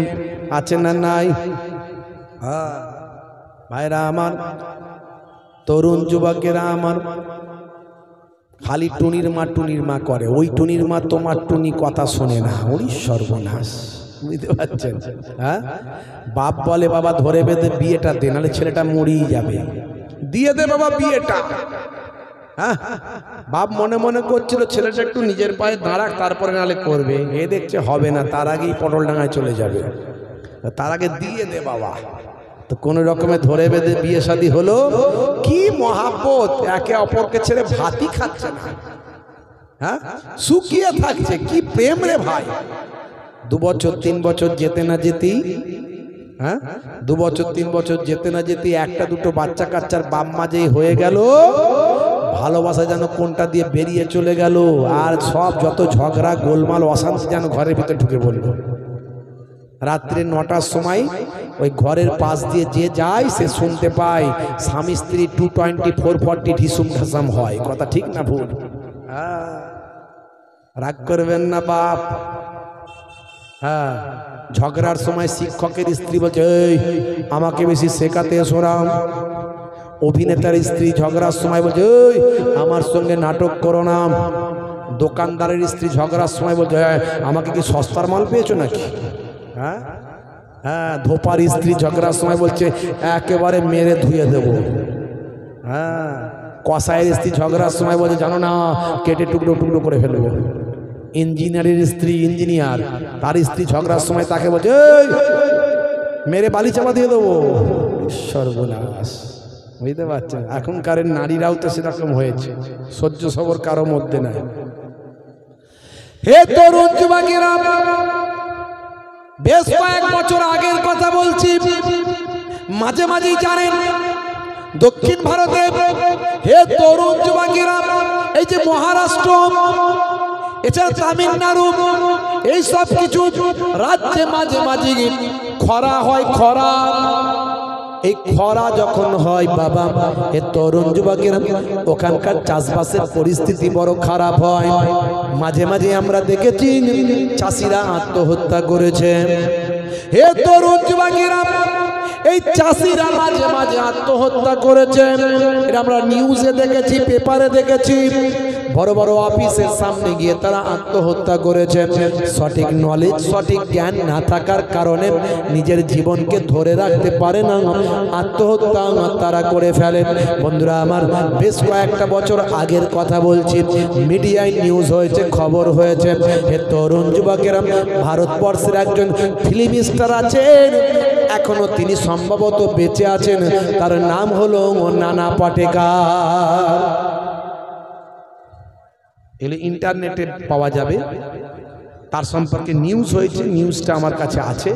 আছে না? নাই। হ্যাঁ ভাইরা আমার, তরুণ যুবকেরা আমার, খালি টুনির মা করে। ওই টুনির মা তোমার টুনি কথা শোনে না। ওই সর্বনাশ। বুঝতে পারছেন? হ্যাঁ, বাপ বলে বাবা ধরে বেঁধে বিয়েটা দে, নাহলে ছেলেটা মরেই যাবে। দিয়ে দে বাবা বিয়েটা। হ্যাঁ, বাপ মনে মনে করছিল ছেলেটা একটু নিজের পায়ে দাঁড়াক, তারপরে নাহলে করবে। এ দেখছে হবে না, তার আগেই পটলডাঙ্গায় চলে যাবে। তার আগে দিয়ে দে বাবা। তো কোন রকমে ধরে বেঁধে বিয়ে শাদী হলো। কি মহাব্বত, একে অপরকে ছেড়ে ভাতই খাচ্ছে না, হ্যাঁ, শুকিয়ে থাকছে। কি প্রেম রে ভাই। 2 বছর 3 বছর যেতে না যেতেই, হ্যাঁ, 2 বছর 3 বছর যেতে না যেতেই একটা দুটো বাচ্চা কাচ্চার বাপ মা যেই হয়ে গেল, ভালোবাসা যেন কোনটা দিয়ে বেরিয়ে চলে গেল। আর সব যত ঝগড়া গোলমাল অশান্তি যেন ঘরের ভিতরে ঢুকে বলল। রাত্রে 9টার সময় ওই ঘরের পাশ দিয়ে যে যায় সে শুনতে পায় স্বামী স্ত্রী 220 440 ঢিসুম ঢাসাম হয়। কথা ঠিক না ভুল? রাগ করবেন না বাপ। হ্যাঁ, ঝগড়ার সময় শিক্ষকের স্ত্রী বলছে এই আমাকে বেশি শেখাতে এসো না। অভিনেতার স্ত্রী ঝগড়ার সময় বলছে এই আমার সঙ্গে নাটক করো না। দোকানদারের স্ত্রী ঝগড়ার সময় বলছে আমাকে কি সস্তার মাল পেয়েছো নাকি? হ্যাঁ হ্যাঁ, ধোপার স্ত্রী ঝগড়ার সময় বলছে একেবারে মেরে ধুয়ে দেব। হ্যাঁ, কসাইয়ের স্ত্রী ঝগড়ার সময় বলছে জানো না কেটে টুকরো টুকরো করে ফেলবো। ইঞ্জিনিয়ারের স্ত্রী, ইঞ্জিনিয়ার, তার স্ত্রী ঝগড়ার সময় তাকে বলছে মেরে বালি চাপা দিয়ে দেবো। সর্বনাশ। বুঝতে পারছেন? এখনকার নারীরাও তো সেরকম হয়েছে, সহ্য সবর কারো মধ্যে নাই। হে তরুণ যুবকেরা, বেশ কয়েক বছর আগের কথা বলছি। মাঝে মাঝেই জানেন দক্ষিণ ভারতে, হে তরুণ যুবকেরা, এই যে মহারাষ্ট্র, এছাড়া তামিলনাড়ু, এই সব কিছু রাজ্যে মাঝে মাঝে খরা হয়। খরা, এই খরা যখন হয় বাবা, এ তরুণ যুবকেরা, ওখানকার চাষবাসের পরিস্থিতি বড় খারাপ হয়। মাঝে মাঝে আমরা দেখেছি চাষিরা আত্মহত্যা করেছে। হে তরুণ যুবকেরা, এই চাষিরা মাঝে মাঝে আত্মহত্যা করেছে, এটা আমরা নিউজে দেখেছি, পেপারে দেখেছি। বড় বড় অফিসের সামনে গিয়ে তারা আত্মহত্যা করেছে। সঠিক নলেজ, সঠিক জ্ঞান না থাকার কারণে নিজের জীবনকে ধরে রাখতে পারে না, আত্মহত্যা তারা করে ফেলে। বন্ধুরা আমার, বেশ কয়েকটা বছর আগের কথা বলছি, মিডিয়ায় নিউজ হয়েছে, খবর হয়েছে। হে তরুণ যুবকেরা, ভারতবর্ষের একজন ফিল্ম স্টার আছেন, এখনো তিনি সম্ভবত বেঁচে আছেন, তার নাম হলো নানা পাটেকার। এগুলো ইন্টারনেটে পাওয়া যাবে, তার সম্পর্কে নিউজ হয়েছে, নিউজটা আমার কাছে আছে।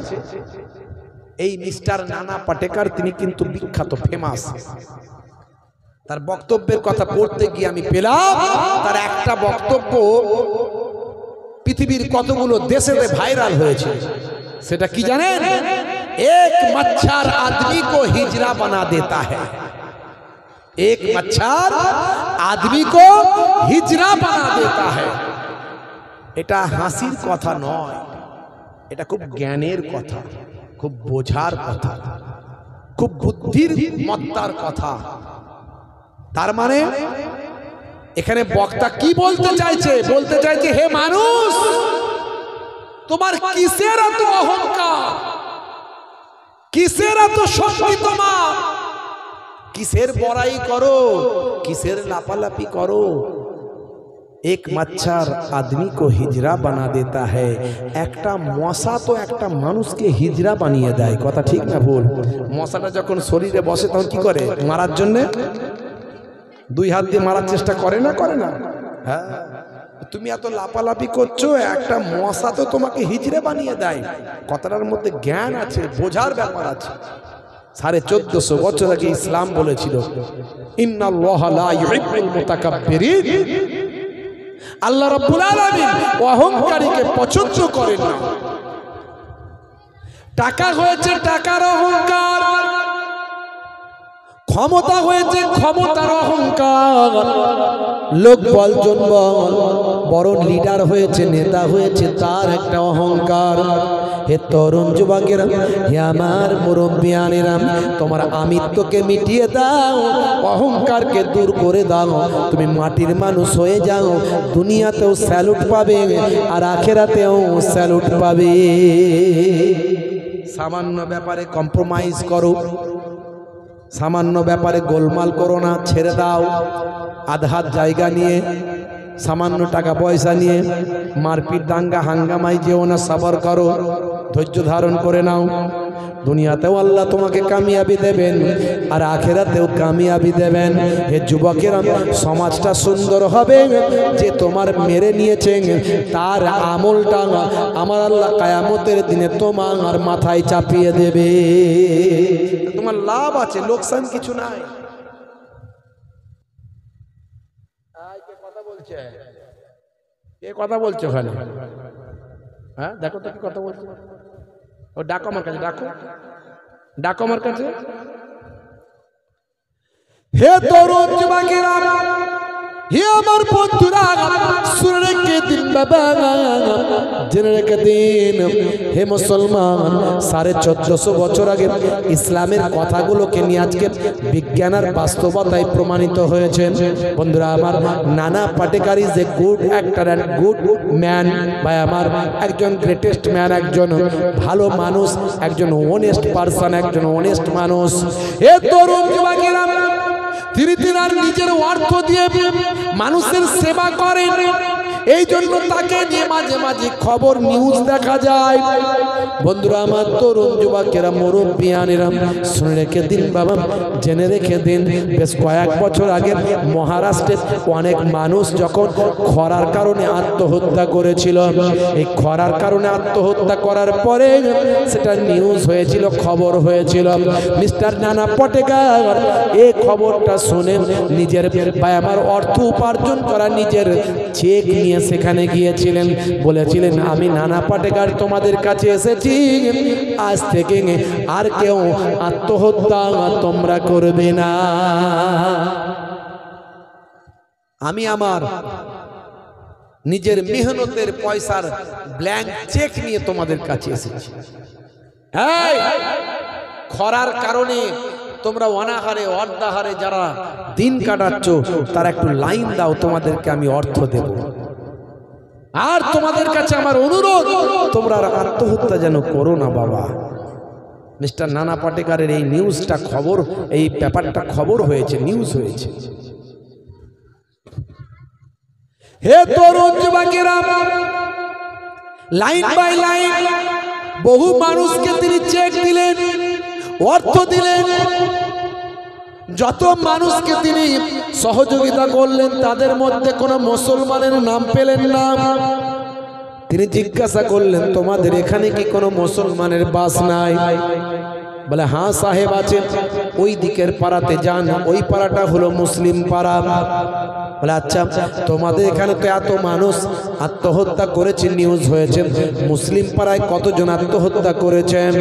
এই মিস্টার নানা পাটেকার, তিনি কিন্তু বিখ্যাত, ফেমাস। তার বক্তব্যের কথা পড়তে গিয়ে আমি পেলাম, তার একটা বক্তব্য পৃথিবীর কতগুলো দেশেতে ভাইরাল হয়েছে। সেটা কি জানেন? एक मच्छर आदमी को हिजड़ा बना देता है। एक मच्छर आदमी को हिजड़ा बना देता है। এটা হাসির কথা নয়, এটা খুব জ্ঞানের কথা, খুব বোঝার কথা, খুব বুদ্ধির মত্তার কথা। তার মানে এখানে বক্তা কি বলতে চাইছে? বলতে চাইছে, হে মানুষ, তোমার কিসের এত অহংকার, কিসের এত শক্তি তোমার, কিসের বড়াই করো, কিসের লাপালাপি করো? এক মচ্ছর আদমি কো হিজড়া বানা দেতা হ্যায়। একটা মশা তো একটা মানুষকে হিজড়া বানিয়ে দেয়। কথা ঠিক না ভুল? মশাটা যখন শরীরে বসে তখন কি করে? মারার জন্যে দুই হাত দিয়ে মারার চেষ্টা করে না? করে না? হ্যাঁ, তুমি এত লাপালাপি করছো, একটা মশা তো তোমাকে হিজড়ে বানিয়ে দেয়। কথাটার মধ্যে জ্ঞান আছে, বোঝার ব্যাপার আছে। 1450 বছর আগে ইসলাম বলেছিল, ইন্নাল্লাহা লা ইউহিব্বুল মুতাকাব্বিরিন, আল্লাহ রাব্বুল আলামিন অহংকারীকে পছন্দ করেন না। টাকা হয়েছে টাকার অহংকার, ক্ষমতা হয়েছে ক্ষমতার অহংকার, লোক বল জনবল, বড় লিডার হয়েছে, নেতা হয়েছে, তার একটা অহংকার। হে তরুণ যুবকেরা, হে আমার মুরব্বিয়ানেরা, তোমার আমিত্বকে মিটিয়ে দাও, অহংকারকে দূর করে দাও। তুমি মাটির মানুষ হয়ে যাও, দুনিয়াতেও স্যালুট পাবে আর আখেরাতেও স্যালুট পাবে। সামান্য ব্যাপারে কম্প্রোমাইজ করো, সামান্য ব্যাপারে গোলমাল করো না, ছেড়ে দাও। আধার জায়গা নিয়ে, সামান্য টাকা পয়সা নিয়ে মারপিট দাঙ্গা হাঙ্গামাই যেও না, সবর করো, ধৈর্য ধারণ করে নাও। দুনিয়াতেও আল্লাহ তোমাকে কামিয়াবি দেবেন আর আখেরাতেও কামিয়াবি দেবেন। হে যুবকেরা, সমাজটা সুন্দর হবে, যে তোমার মেরে নিয়েছে তার আমলটা আমার আল্লাহ কিয়ামতের দিনে তোমার মাথায় চাপিয়ে দেবে। তোমার লাভ আছে, লোকসান কিছু নাই। কে কথা বলছে ওখানে? হ্যাঁ, দেখো তো কি কথা বলছে। ও ডাকো আমার কাছে, ডাকো, ডাকো আমার কাছে। হে তরুণ যুবকেরা, হে আমার বন্ধুরা, শুনে রেখে দিন বাবা, জেনে রেখে দিন। হে মুসলমান, 1450 বছর আগে ইসলামের কথাগুলোকে নিয়ে আজকে বিজ্ঞান আর বাস্তবতায় প্রমাণিত হয়েছে। বন্ধুরা আমার, নানা Patekar is a good actor and good man. ভাই আমার, একজন গ্রেটেস্ট ম্যান, একজন ভালো মানুষ, একজন অনেস্ট পারসন, একজন অনেস্ট মানুষ। হে তরুণ যুবকেরা, তিনি আর নিজের অর্থ দিয়ে মানুষের সেবা করেন, এই জন্য তাকে নিয়ে মাঝে মাঝে খবর নিউজ দেখা যায়। বন্ধুরা আমার, তরুণ যুবকেরা, মুরব্বিয়ানেরা, শুনে রেখে দিন বাবা, জেনে রেখে দিন, বেশ কয়েক বছর আগে মহারাষ্ট্রের অনেক মানুষ যখন খরার কারণে আত্মহত্যা করেছিল, এই খরার কারণে আত্মহত্যা করার পরে সেটা নিউজ হয়েছিল, খবর হয়েছিল। মিস্টার নানা পাটেকার এই খবরটা শুনে নিজের আমার অর্থ উপার্জন করা নিজের চেক নিয়ে সেখানে গিয়েছিলেন, বলেছিলেন আমি নানা পাটেকার তোমাদের কাছে এসেছি, আজ থেকে আর কেউ আত্মহত্যা তোমরা করবে না। আমি আমার নিজের মেহনতের পয়সার ব্ল্যাঙ্ক চেক নিয়ে তোমাদের কাছে এসেছি। খরার কারণে তোমরা অনাহারে অর্ধাহারে যারা দিন কাটাচ্ছ, তারা একটু লাইন দাও, তোমাদেরকে আমি অর্থ দেব। আর তোমাদের কাছে আমার অনুরোধ, তোমরা আত্মহত্যা যেন করো না বাবা। মিস্টার নানা পাটেকারের এই নিউজটা খবর, এই ব্যাপারটা খবর হয়েছে, নিউজ হয়েছে। হে তরুণ যুবকেরা, লাইন বাই লাইন বহু মানুষকে তিনি চেক দিলেন, অর্থ দিলেন। যত মানুষকে তিনি সহযোগিতা করলেন, তাদের মধ্যে কোনো মুসলমানের নাম পেলেন না। তিনি জিজ্ঞাসা করলেন, তোমাদের এখানে কি কোনো মুসলমানের বাস নাই? বলে হ্যাঁ সাহেব আছে, ওই দিকের পাড়াতে যান, ওই পাড়াটা হলো মুসলিম পাড়া। বলে আচ্ছা, তোমাদের এখানে তো এত মানুষ আত্মহত্যা করেছে, নিউজ হয়েছে, মুসলিম পাড়ায় কতজন আত্মহত্যা করেছেন?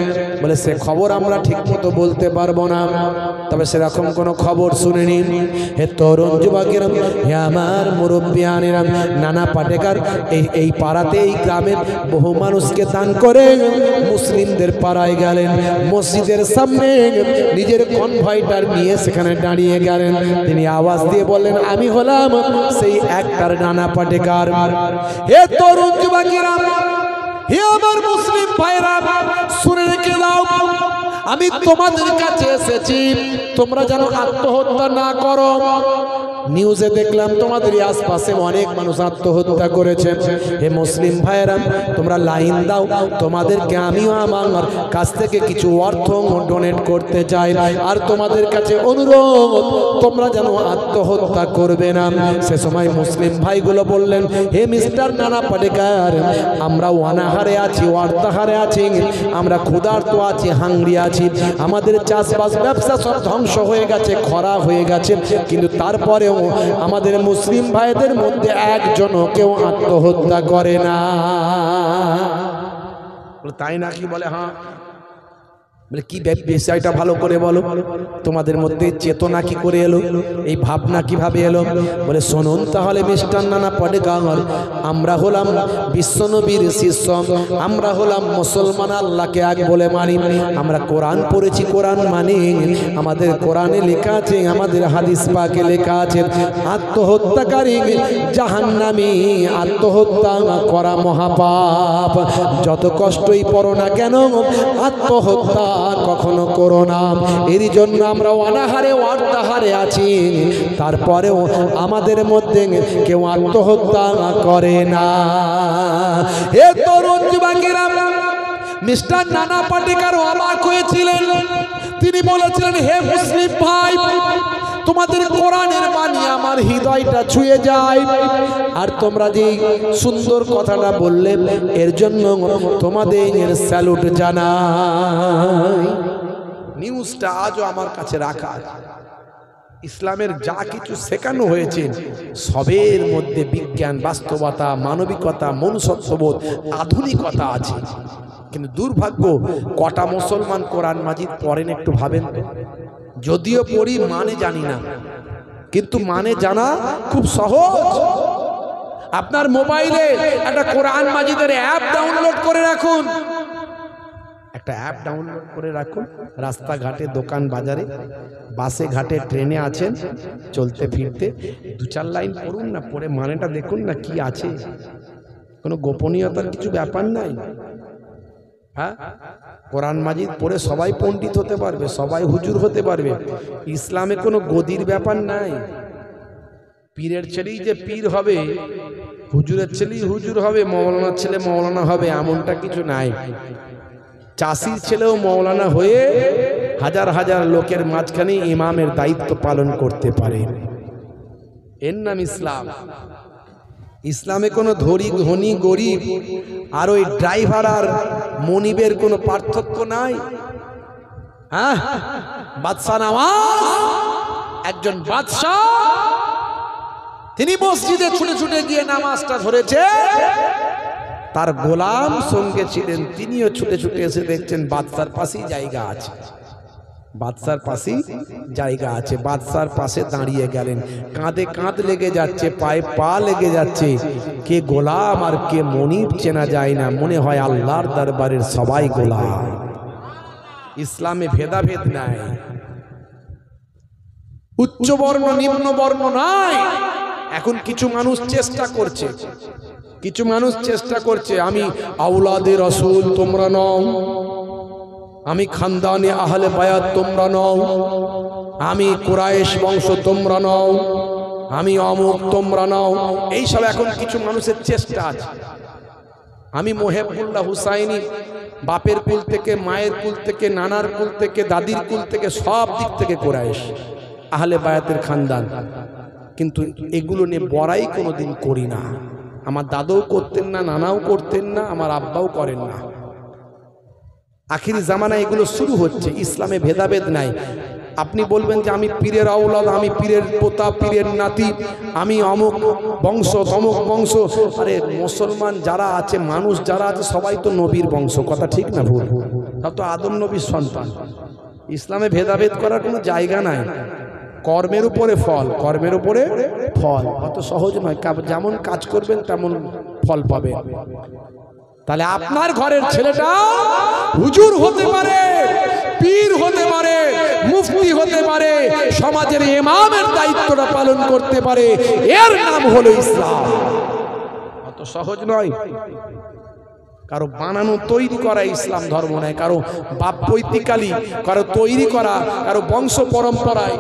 বলে সে খবর আমরা ঠিক মতো বলতে পারবো না, তবে সেরকম কোনো খবর শুনিনি। হে তরুণ যুবকেরা, হে আমার মুরব্বিয়ানেরা, নানা পাটেকার এই পাড়াতে, এই গ্রামের বহু মানুষকে দান করে মুসলিমদের পাড়ায় গেলেন, মসজিদের সামনে নিজের কনভয়টার নিয়ে সেখানে দাঁড়িয়ে গেলেন। তিনি আওয়াজ দিয়ে বললেন, আমি হলাম সেই একটার নানা পাটেকার। হে তরুণ যুবকেরা, হে আমার মুসলিম ভাইরা, শুনে রেখে দাও, আমি তোমাদের কাছে এসেছি, তোমরা যেন আত্মহত্যা না করো। নিউজে দেখলাম তোমাদের আশপাশে অনেক মানুষ আত্মহত্যা করেছে। হে মুসলিম ভাইরা, তোমরা লাইন দাও, তোমাদেরকে আমিও আমার কাছ থেকে কিছু অর্থ ডোনেট করতে চাই। আর তোমাদের কাছে অনুরোধ, তোমরা যেন আত্মহত্যা করবে না। সে সময় মুসলিম ভাইগুলো বললেন, হে মিস্টার নানা পাটেকার, আমরা অনাহারে আছি, অর্ধাহারে আছি, আমরা ক্ষুধার্ত আছি, হাংরি আছি, আমাদের চাষবাস ব্যবসা সব ধ্বংস হয়ে গেছে, খরা হয়ে গেছে, কিন্তু তারপরেও আমাদের মুসলিম ভাইদের মধ্যে একজনও কেউ আত্মহত্যা করে না। তাই নাকি? বলে হ্যাঁ। বলে কি বিষয়টা ভালো করে বলো, তোমাদের মধ্যে চেতনা কি করে এলো, এই ভাবনা কিভাবে এলো? বলে শুনুন তাহলে মিস্টার নানা পাটেকার, আমরা হলাম বিশ্বনবীর শিষ্য, আমরা হলাম মুসলমান, আল্লাহকে এক বলে মানি, আমরা কোরআন পড়েছি, কোরআন মানি, আমাদের কোরআনে লেখা আছে, আমাদের হাদিস পাকে লেখা আছে, আত্মহত্যাকারী জাহান্নামী, আত্মহত্যা করা মহাপাপ, যত কষ্টই পড়ো না কেন আত্মহত্যা কখনো করো না। এর জন্য আমরা অনাহারে অর্ধাহারে আছি, তারপরেও আমাদের মধ্যে কেউ আত্মহত্যা করে না। এ তরুণ যুবকেরা, মিস্টার নানা পাটেকার অবাক হয়েছিলেন। তিনি বলেছিলেন, হে মুসলিম ভাই, তোমাদের কোরআনের বাণী আমার হৃদয়টা ছুঁয়ে যায়, আর তোমরা যে সুন্দর কথাটা বললে এর জন্য তোমাদের স্যালুট জানাই। নিউজটা আজও আমার কাছে রাখা। ইসলামের যা কিছু শেখানো হয়েছে সবের মধ্যে বিজ্ঞান, বাস্তবতা, মানবিকতা, মনুষ্যত্ববোধ, আধুনিকতা আছে। কিন্তু দুর্ভাগ্য, কটা মুসলমান কোরআন মাজিদ পড়েন একটু ভাবেন। যদিও পড়ি, মানে জানি না, কিন্তু মানে জানা খুব সহজ। আপনার মোবাইলে একটা কোরআন মাজিদের অ্যাপ ডাউনলোড করে রাখুন, একটা অ্যাপ ডাউনলোড করে রাখুন। রাস্তাঘাটে, দোকান বাজারে, বাসে ঘাটে, ট্রেনে আছেন, চলতে ফিরতে 2-4 লাইন পড়ুন না, পড়ে মানেটা দেখুন না কি আছে। কোনো গোপনীয়তার কিছু ব্যাপার নাই। হ্যাঁ, কোরআন মাজিদ পড়ে সবাই পণ্ডিত হতে পারবে, সবাই হুজুর হতে পারবে। ইসলামে কোনো গদির ব্যাপার নাই। পীরের ছেলেই যে পীর হবে, হুজুরের ছেলেই হুজুর হবে, মৌলানার ছেলে মৌলানা হবে, এমনটা কিছু নাই। চাষির ছেলেও মৌলানা হয়ে হাজার হাজার লোকের মাঝখানে ইমামের দায়িত্ব পালন করতে পারে। এর নাম ইসলাম। ইসলামে কোনো ধনী গরিব আর ওই ড্রাইভার আর মনিবের কোনো পার্থক্য নাই। হ্যাঁ, বাদশা নওয়াজ একজন বাদশা, তিনি মসজিদে ছুটে ছুটে গিয়ে নামাজটা ধরেছে, তার গোলাম সঙ্গে ছিলেন, তিনিও ছুটে ছুটে এসে দেখছেন বাদশার পাশেই জায়গা আছে, বাদশার পাশেই জায়গা আছে। বাদশার পাশে দাঁড়িয়ে গেলেন, কাঁধে কাঁধ লেগে যাচ্ছে, পায়ে পা লেগে যাচ্ছে, কে গোলাম আর কে মনিব চেনা যায় না, মনে হয় আল্লাহর দরবারের সবাই গোলাম। ইসলামে ভেদাভেদ নাই, উচ্চ বর্ণ নিম্ন বর্ণ নাই। এখন কিছু মানুষ চেষ্টা করছে, কিছু মানুষ চেষ্টা করছে, আমি আওলাদে রাসূল তোমরা নও, আমি খানদানে আহলে বায়াত তোমরা নও, আমি কুরাইশ বংশ তোমরা নও, আমি অমুক তোমরা নও। এইসব এখন কিছু মানুষের চেষ্টা আছে। আমি মোহেবুল্লাহ হুসাইনি, বাপের কুল থেকে, মায়ের কুল থেকে, নানার কুল থেকে, দাদির কুল থেকে, সব দিক থেকে কুরাইশ আহলে বায়াতের খানদান, কিন্তু এগুলো নিয়ে বড়াই কোনোদিন করি না। আমার দাদাও করতেন না, নানাও করতেন না, আমার আব্বাও করেন না। আখিরি জামানা এগুলো শুরু হচ্ছে। ইসলামে ভেদাভেদ নাই। আপনি বলবেন যে আমি পীরের আওলাদ, আমি পীরের পোতা, পীরের নাতি, আমি অমুক বংশ তমুক বংশ। আরে মুসলমান যারা আছে, মানুষ যারা আছে, সবাই তো নবীর বংশ। কথা ঠিক না ভুল? সব তো আদম নবীর সন্তান। ইসলামে ভেদাভেদ করার কোনো জায়গা নাই। কর্মের উপরে ফল, কর্মের উপরে ফল। অত সহজ নয়, যেমন কাজ করবেন তেমন ফল পাবেন। তাহলে আপনার ঘরের ছেলেটা হুজুর হতে পারে, পীর হতে পারে, মুফতি হতে পারে, সমাজের ইমামের দায়িত্বটা পালন করতে পারে, এর নাম হলো ইসলাম। অত সহজ নয়। কারো বানানো তৈরি করা ইসলাম ধর্ম নয়, কারো বাপ পৈতৃকালি কারো তৈরি করা, কারো বংশ পরম্পরায়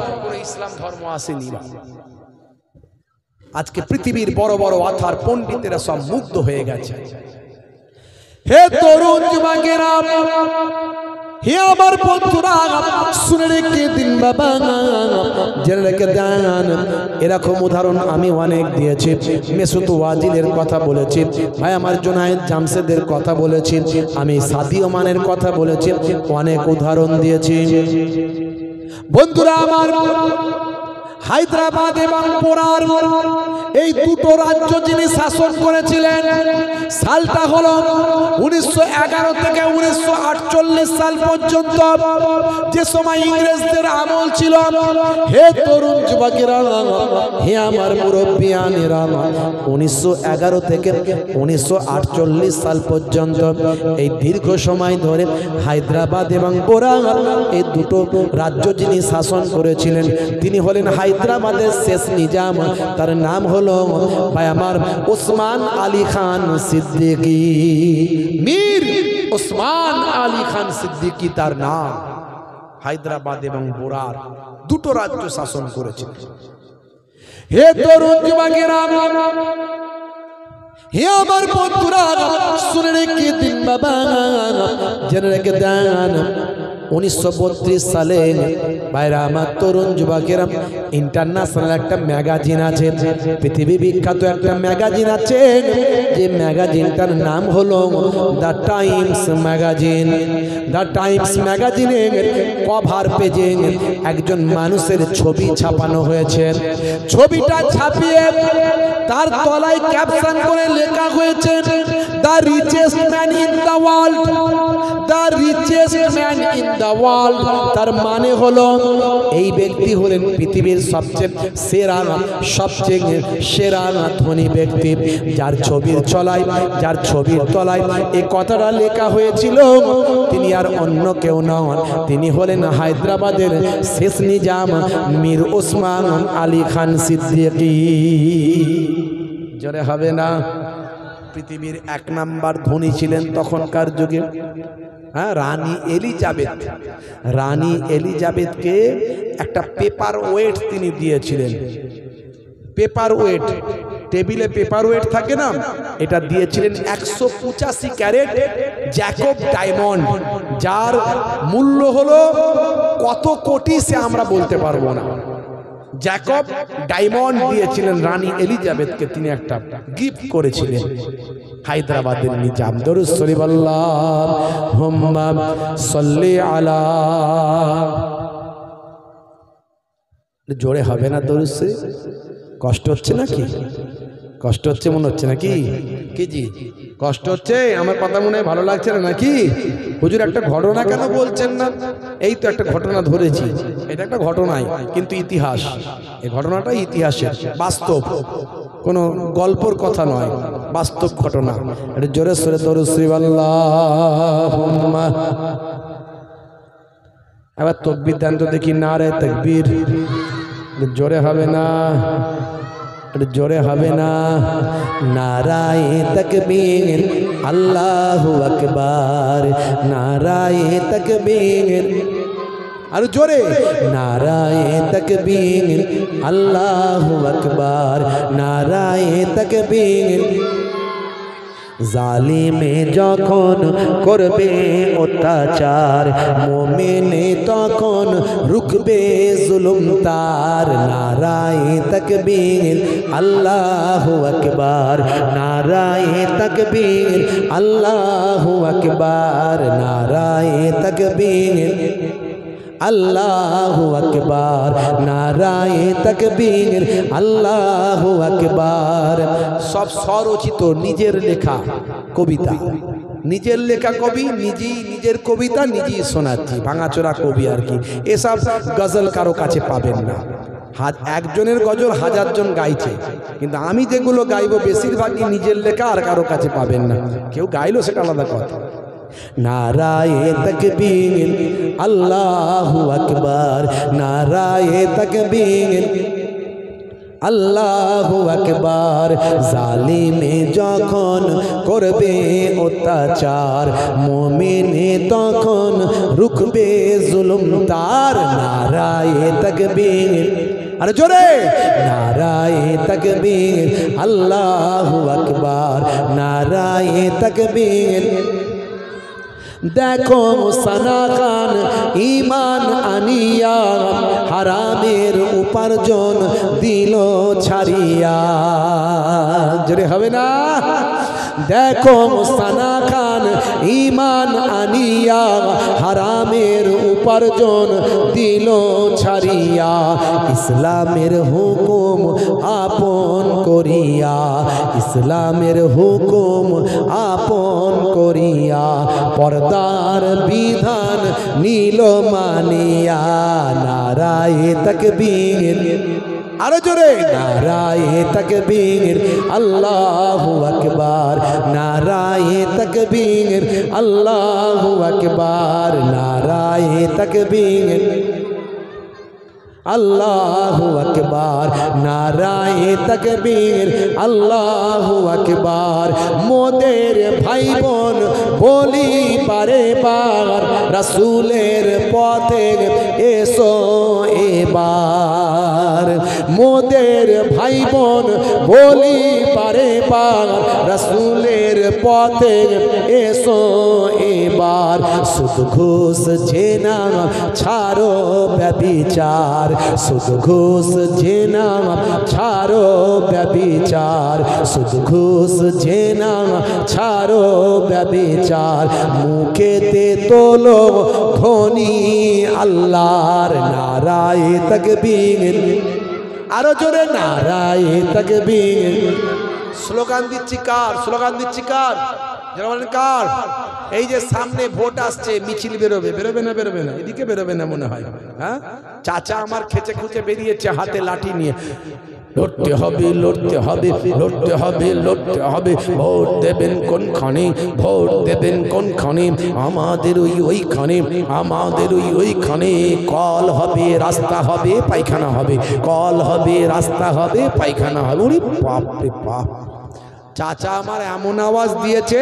ইসলাম ধর্ম আসেনি। আজকে পৃথিবীর বড় বড় আথার পণ্ডিতেরা সব মুগ্ধ হয়ে গেছে। হে তরুণ যুবকেরা, হে আমার বন্ধুরা, শুনে রেখে দিন বাবা, জেনে রেখে দেন। এরকম উদাহরণ আমি অনেক দিয়েছি। মেসুত ওয়াজিলের কথা বলেছি, ভাই আমার জুনায়েদ জামশেদের কথা বলেছি, আমি সাদি ওমানের কথা বলেছি, অনেক উদাহরণ দিয়েছি। বন্ধুরা আমার, হায়দ্রাবাদ এবং পোরার এই দুটো রাজ্য যিনি শাসন করেছিলেন, সালটা হলো 1911 থেকে 1948 সাল পর্যন্ত, যে সময় ইংরেজদের আমল ছিল। হে তরুণ যুবকেরা, হে আমার মুরব্বিয়ানেরা, 1911 থেকে 1948 সাল পর্যন্ত এই দীর্ঘ সময় ধরে হায়দ্রাবাদ এবং পোরার এই দুটো রাজ্য যিনি শাসন করেছিলেন, তিনি হলেন হায়দ্রাবাদের শেষ নিজাম। তার নাম হলো ভাই আমার ওসমান আলী খান সিদ্দিকী। মীর ওসমান আলী খান সিদ্দিকী তার নাম। হায়দ্রাবাদ এবং বোরার দুটো রাজ্য শাসন করেছেন। হে তরুণ যুবকেরা, হে আমার বন্ধুরা, শুনে রেখে দিন বাবা, জেনে রেখে দেন। 1932 সালে ভাইরা আমার তরুণ যুবকেরা, ইন্টারন্যাশনাল একটা ম্যাগাজিন আছে, পৃথিবী বিখ্যাত একটা ম্যাগাজিন আছে, যে ম্যাগাজিনটার নাম হলো the Times magazine. The Times ম্যাগাজিনের কভার পেজে একজন মানুষের ছবি ছাপানো হয়েছে। ছবিটা ছাপিয়ে তার তলায় ক্যাপশন করে লেখা হয়েছে, the richest man in the world, the richest man in the world. তার মানে হলো এই ব্যক্তি হলেন পৃথিবীর সবচেয়ে সেরা, সবচেয়ে সেরা ধনী ব্যক্তি, যার ছবির চলায়, যার ছবির তলায় এই কথাটা লেখা হয়েছিল, তিনি আর অন্য কেউ নন, তিনি হলেন হায়দ্রাবাদের শেষ নিজাম মীর ওসমান আলী খান সিদ্দিকী। জোরে হবে না? পৃথিবীর 1 নাম্বার ধনী ছিলেন তখনকার যুগে। হ্যাঁ, রানী এলিজাবেথ। রানী এলিজাবেথকে একটা পেপার ওয়েট তিনি দিয়েছিলেন। পেপার ওয়েট, টেবিলে পেপার ওয়েট থাকে না, এটা দিয়েছিলেন 185 ক্যারেট জ্যাকব ডায়মন্ড, যার মূল্য হলো কত কোটি সে আমরা বলতে পারবো না। জ্যাকব ডায়মন্ড দিয়েছিলেন রানী এলিজাবেথকে, তিনি একটা গিফট করেছিলেন হায়দ্রাবাদের নিজাম। দরুদ শরীফ আল্লাহুম্মা সাল্লি আলা, জোরে হবে না দরুদ শরীফ? কষ্ট হচ্ছে নাকি? কষ্ট হচ্ছে মনে হচ্ছে নাকি? কি জি কষ্ট হচ্ছে? আমার কথা মনে হয় ভালো লাগছে না নাকি? হুজুর একটা ঘটনা কেন বলছেন না? এই তো একটা ঘটনা ধরেছি, এটা একটা ঘটনাই কিন্তু ইতিহাস। এই ঘটনাটা ইতিহাসের বাস্তব, কোনো গল্পর কথা নয়, বাস্তব ঘটনা। এটা জোরে সোরে দরুদ শরীফ আল্লাহুম্মা। এবার তাকবীর দেন তো দেখি, নারে তাকবীর। জোরে হবে না, জোরে হবে না। নারায়ে তাকবীর, আল্লাহু আকবার, নারায়ে তাকবীর। আর জোরে, নারায়ে তাকবীর, আল্লাহু আকবার, নারায়ে তাকবীর। জালিমে যখন করবে অত্যাচার, মুমিনে তখন রুখবে জুলুম তার। নারায়ে তাকবীর, আল্লাহু আকবার, নারায়ে তাকবীর, আল্লাহু আকবার, নারায়ে তাকবীর, আল্লাহু আকবার, নারায়ে তাকবীর, আল্লাহু আকবার। সব স্বরচিত, নিজের লেখা কবিতা, নিজের লেখা কবি নিজেই নিজের কবিতা নিজেই শোনাচ্ছি, ভাঙাচোরা কবি আর কি। এসব গজল কারো কাছে পাবেন না। একজনের গজল 1000 জন গাইছে, কিন্তু আমি যেগুলো গাইবো বেশিরভাগই নিজের লেখা, আর কারো কাছে পাবেন না। কেউ গাইলো সেটা আলাদা কথা। নারায়ে তাকবীর, আল্লাহু আকবার, নারায়ে তাকবীর, আল্লাহু আকবার। জালিমে যখন করবে অত্যাচার, মুমিনে তখন রুখবে জুলুম তার। নারায়ে তাকবীর, আর জোরে, নারায়ে তাকবীর, আল্লাহু আকবার, নারায়ে তাকবীর। দেখো সানা খান ঈমান আনিয়া, হারামের উপার্জন দিল ছাড়িয়া। জোরে হবে না? দেখো সানা খান ঈমান আনিয়া, হারামের উপার্জন দিল ছাড়িয়া। ইসলামের হুকুম আপন করিয়া, ইসলামের হুকুম আপন করিয়া, পর্দার বিধান নীল মানিয়া। নারায়ে তাকবীর, আরো জোরে, নারায়ে তাকবীর, আল্লাহু আকবার, নারায়ে তাকবীর, আল্লাহু আকবার, নারায়ে তাকবীর, আল্লাহু আকবার, নারায়ে তাকবীর, আল্লাহু আকবার। মোদের ভাই বোন বলি বারে বার, রাসূলের পথে এসো এবার। মোদের ভাই বোন বলি বারে বার, রাসূলের পথে এসো এবার। সুদ ঘুষ জেনা ছাড়ো ব্যভিচার, সুদ ঘুষ জেনা ছাড়ো ব্যভিচার, সুদ ঘুষ জেনা ছাড়ো ব্যভিচার। মুখেতে তোলো ধ্বনি আল্লাহর। নারায়ে তাকবীর, আরো জোরে, নারায়ে তাকবীর। স্লোগান দিচ্ছি কার? স্লোগান দিচ্ছি কার? যারা বলেন কার? এই যে সামনে ভোট আসছে, মিছিল বেরোবে, বেরোবে না? বেরোবে না? এদিকে বেরোবে না মনে হয়। হ্যাঁ, চাচা আমার খেচে খুঁচে বেরিয়েছে হাতে লাঠি নিয়ে। লড়তে হবে, লড়তে হবে, লড়তে হবে, লড়তে হবে। ভোট দেবেন কোনখানে? ভোট দেবেন কোনখানে? আমাদের ওইখানে, আমাদের ওইখানে। কল হবে, রাস্তা হবে, পায়খানা হবে, কল হবে, রাস্তা হবে, পায়খানা হবে। ওরে বাপ রে বাপ! চাচা আমার এমন আওয়াজ দিয়েছে,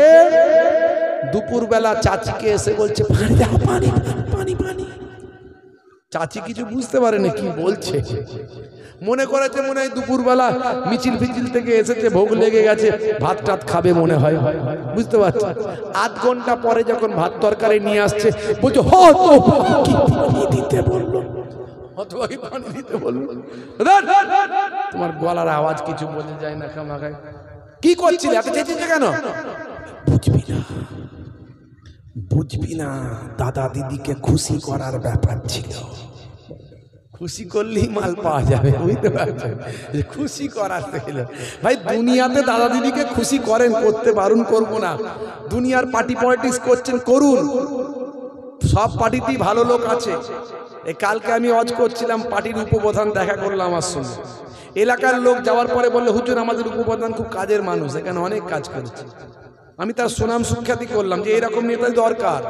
দুপুরবেলা চাচিকে এসে বলছে পানি দাও, পানি পানি পানি। চাচি কিছু বুঝতে পারেনি কি বলছে, মনে করেছে মনে হয় দুপুরবেলা মিছিল ফিছিল থেকে এসেছে, ভোগ লেগে গেছে, ভাত টাত খাবে মনে হয়, বুঝতে পারছি। আধ ঘন্টা পরে যখন ভাত তরকারি নিয়ে আসছে বলছে দিতে বললো, পানি দিতে বললো। তোমার গলার আওয়াজ কিছু বোঝা যায় না, খামাখায় কি করছিলে, এত চেঁচিয়েছে কেন? বুঝবি না, বুঝবি না, দাদা দিদিকে খুশি করার ব্যাপার ছিল, খুশি করলেই মাল পাওয়া যাবে, বুঝতে পারছেন? খুশি করার ছিল ভাই। দুনিয়াতে দাদা দিদিকে খুশি করেন, করতে বারণ করবো না। দুনিয়ার পার্টি পলিটিক্স করছেন, করুন, সব পার্টিতেই ভালো লোক আছে। এই কালকে আমি ওয়াজ করছিলাম, পার্টির উপপ্রধান দেখা করলাম আমার সঙ্গে। এলাকার লোক যাওয়ার পরে বললো, হুজুর আমাদের উপপ্রধান খুব কাজের মানুষ, এখানে অনেক কাজ করেছে। আমি তার সুনাম সুখ্যাতি করলাম যে এরকম নেতাই দরকার,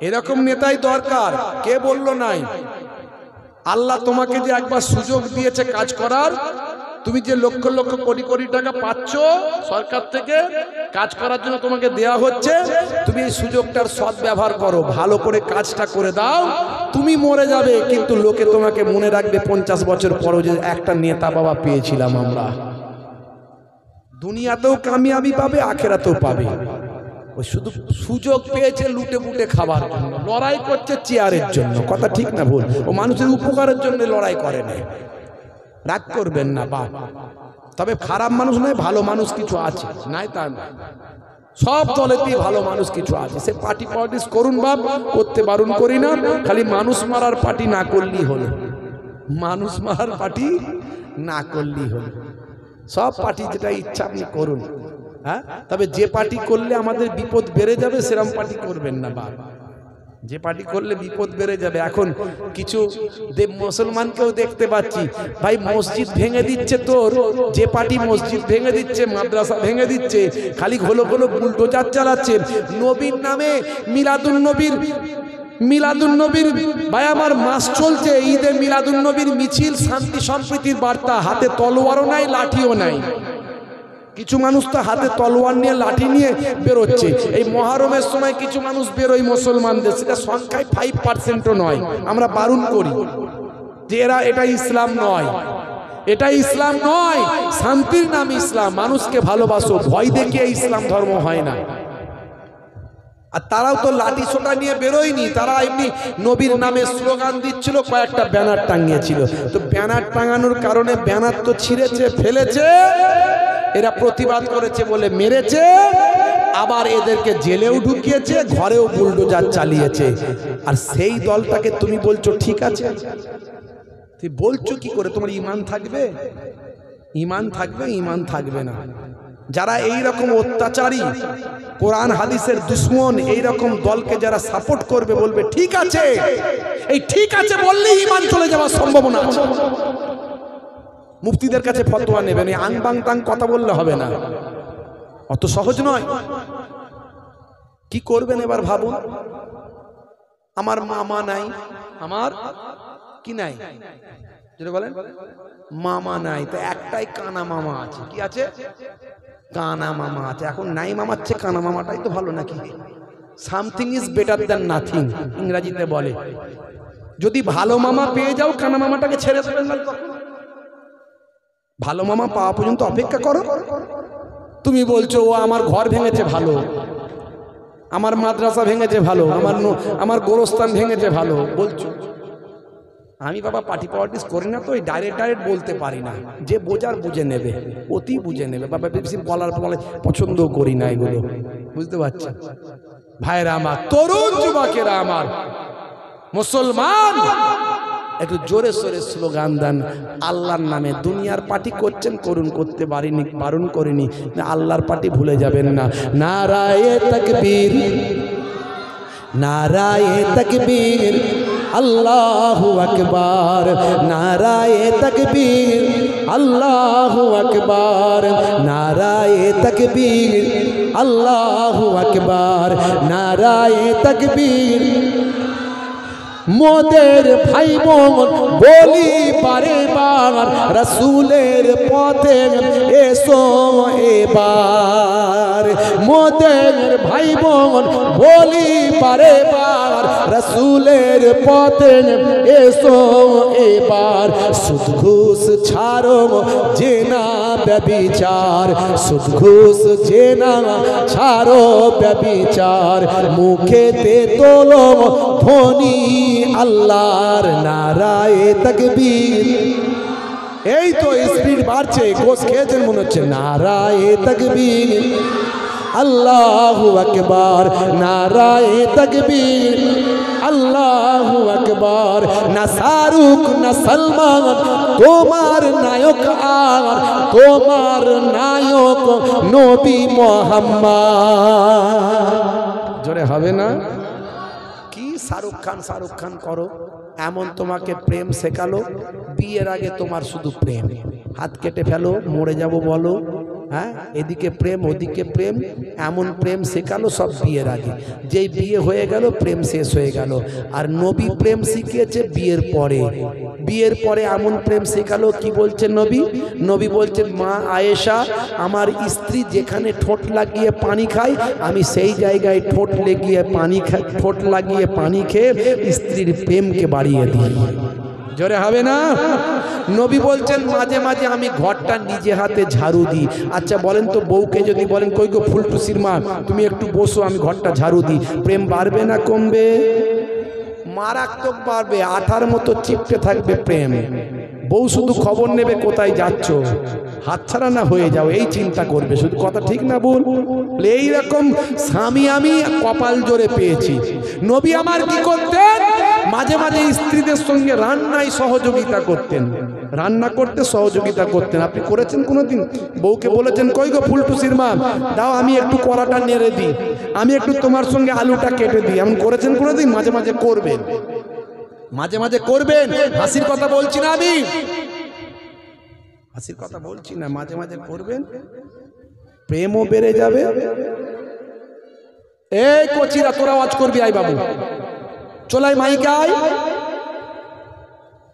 এরকম নেতাই দরকার। কে বললো নাই? আল্লাহ তোমাকে যে একবার সুযোগ দিয়েছে কাজ করার, তুমি যে লক্ষ লক্ষ কোটি কোটি টাকা পাচ্ছ সরকার থেকে কাজ করার জন্য তোমাকে দেয়া হচ্ছে, তুমি এই সুযোগটার সৎ ব্যবহার করো, ভালো করে কাজটা করে দাও। তুমি মরে যাবে কিন্তু লোকে তোমাকে মনে রাখবে 50 বছর পরও যে একটা নেতা বাবা পেয়েছিলাম আমরা। দুনিয়াতেও কামিয়াবি পাবে, আখেরাতেও পাবে। ওই শুধু সুযোগ পেয়েছে লুটে পুটে খাবার জন্য, লড়াই করছে চেয়ারের জন্য, কথা ঠিক না ভুল? ও মানুষের উপকারের জন্য লড়াই করে না, রাগ করবেন না বাপ। তবে খারাপ মানুষ নয়, ভালো মানুষ কিছু আছে, নাই তা না, সব দলেতেই ভালো মানুষ কিছু আছে। সে পার্টি পলিটিক্স করুন বাপ, করতে বারণ করি না, খালি মানুষ মারার পার্টি না করলেই হলো, মানুষ মারার পার্টি না করলেই হলো। সব পার্টি যেটা ইচ্ছা আপনি করুন, হ্যাঁ, তবে যে পার্টি করলে আমাদের বিপদ বেড়ে যাবে সেরকম পার্টি করবেন না বাপ। যে পার্টি করলে বিপদ বেড়ে যাবে, এখন কিছু মুসলমানকেও দেখতে পাচ্ছি ভাই, মসজিদ ভেঙে দিচ্ছে তোর, যে পার্টি মসজিদ ভেঙে দিচ্ছে, মাদ্রাসা ভেঙে দিচ্ছে, খালি ঘোলো ঘোলো বুলডোজার চালাচ্ছে। নবীর নামে মিলাদুন নবীর ভাই আমার মাস চলছে, ঈদে মিলাদুন নবীর মিছিল, শান্তি সম্প্রীতির বার্তা, হাতে তলোয়ারও নাই, লাঠিও নাই। কিছু মানুষ তো হাতে তলোয়ার নিয়ে লাঠি নিয়ে বেরোচ্ছে। এই মহরমের সময় কিছু মানুষ বেরোয় মুসলমানদের, সেটা সংখ্যায় 5%ও নয়। আমরা বারণ করি যে এটা ইসলাম নয়, এটা ইসলাম নয়। শান্তির নাম ইসলাম, মানুষকে ভালোবাসো, ভয় দেখিয়ে ইসলাম ধর্ম হয় না। আর তারাও তো লাঠি সোটা নিয়ে বেরোয়নি, তারা এমনি নবীর নামে স্লোগান দিচ্ছিল, কয়েকটা ব্যানার টাঙিয়েছিল। তো ব্যানার টাঙানোর কারণে ব্যানার তো ছিঁড়েছে, ফেলেছে, এরা প্রতিবাদ করেছে বলে মেরেছে, আবার এদেরকে জেলেও ঢুকিয়েছে, ঘরেও বুলডোজার চালিয়েছে। আর সেই দলটাকে তুমি বলছো ঠিক আছে? তুই বলছো কি করে? তোমার ঈমান থাকবে? ঈমান থাকবে? ঈমান থাকবে না। যারা এই রকম অত্যাচারী, কোরআন হাদিসের দুশ্মন, এই রকম দলকে যারা সাপোর্ট করবে, বলবে ঠিক আছে, এই ঠিক আছে বললেই ঈমান চলে যাওয়ার সম্ভাবনা আছে। মুফতিদের কাছে ফতোয়া নেবেন, এই আং বাং তাং কথা বললে হবে না, অত সহজ নয়। কি করবেন এবার ভাবুন। আমার মামা নাই, আমার কি নাই, যেটা বলেন মামা নাই, তো একটাই কানা মামা আছে। কি আছে? কানা মামা আছে। এখন নাই মামার চেয়ে কানা মামাটাই তো ভালো নাকি? Something is better than nothing ইংরেজিতে বলে। যদি ভালো মামা পেয়ে যাও, কানা মামাটাকে ছেড়ে দেবেন না। ভালো মামা পাওয়া পর্যন্ত অপেক্ষা করো। তুমি বলছো ও আমার ঘর ভেঙেছে ভালো, আমার মাদ্রাসা ভেঙেছে ভালো, আমার গোরস্থান ভেঙেছে ভালো বলছো। আমি বাবা পার্টি পলিটিক্স করি না, তো এই ডাইরেক্ট বলতে পারি না। যে বোঝার বুঝে নেবে, অতি বুঝে নেবে বাবা। বেশি বলার পছন্দও করি না এগুলো, বুঝতে পারছেন ভাইরা আমার, তরুণ যুবকেরা আমার, মুসলমান একটু জোরে সোরে স্লোগান দেন আল্লাহর নামে। দুনিয়ার পার্টি করছেন করুন, করতে পারিনি, বারণ করিনি, আল্লাহর পার্টি ভুলে যাবেন না। নারায়ে তাকবীর, নারায়ে তাকবীর, আল্লাহু আকবার, নারায়ে তাকবীর, আল্লাহু আকবার, নারায়ে তাকবীর, আল্লাহু আকবার, নারায়ে তাকবীর। মোদের ভাই বোন বলি বারে বার, রাসূলের পথে এসো এবার। মোদের ভাই বোন বলি বারে বার, এবার রসুলের পথে এসো এবার সুদ ঘুষ ছাড়ো জেনা ব্যভিচার সুদ ঘুষ জেনা ছাড়ো ব্যভিচার মুখেতে তোলো ধ্বনি আল্লাহর নারায়ে তাকবীর এই তো স্পিড বাড়ছে গোশ খেয়েছেন মনে হচ্ছে নারায়ে তাকবীর আল্লাহু আকবার নারায়ে তাকবীর আল্লাহু আকবার না শাহরুখ না সলমান তোমার নায়ক আর তোমার নায়ক নবী মুহাম্মদ জোরে হবে না কি শাহরুখ খান করো এমন তোমাকে প্রেম শেখালো বিয়ের আগে তোমার শুধু প্রেম হাত কেটে ফেলো মরে যাব বলো হ্যাঁ এদিকে প্রেম ওদিকে প্রেম এমন প্রেম শেখালো সব বিয়ের আগে যেই বিয়ে হয়ে গেল প্রেম শেষ হয়ে গেল আর নবী প্রেম শিখিয়েছে বিয়ের পরে এমন প্রেম শেখালো কি বলছেন নবী বলছেন মা আয়েশা আমার স্ত্রী যেখানে ঠোঁট লাগিয়ে পানি খায় আমি সেই জায়গায় ঠোঁট লাগিয়ে পানি খেয়ে স্ত্রীর প্রেমকে বাড়িয়ে দিই জোরে হবে না নবী বলছেন মাঝে মাঝে আমি ঘরটা নিজে হাতে ঝাড়ু দিই আচ্ছা বলেন তো বউকে যদি বলেন কই গো ফুলটুসির মা তুমি একটু বসো আমি ঘরটা ঝাড়ু দিই প্রেম বাড়বে না কমবে মারাত্মক বাড়বে আঠার মতো চিপটে থাকবে প্রেম বউ শুধু খবর নেবে কোথায় যাচ্ছ হাতছাড়া না হয়ে যাও এই চিন্তা করবে শুধু কথা ঠিক না বল এইরকম স্বামী আমি কপাল জোরে পেয়েছি নবী আমার কি করতেন মাঝে মাঝে স্ত্রীদের সঙ্গে রান্নায় সহযোগিতা করতেন রান্না করতে সহযোগিতা করতেন আপনি করেছেন কোনোদিন বউকে বলেছেন কই গো ফুলটুসির মা দাও আমি একটু কড়াটা নেড়ে দিই আমি একটু তোমার সঙ্গে আলুটা কেটে দিই এমন করেছেন কোনোদিন মাঝে মাঝে করবেন হাসির কথা বলছি না আমি হাসির কথা বলছি না মাঝে মাঝে করবেন প্রেমও বেড়ে যাবে এই কচিরা তোরা আওয়াজ করবি আই বাবু চলাই মাইকে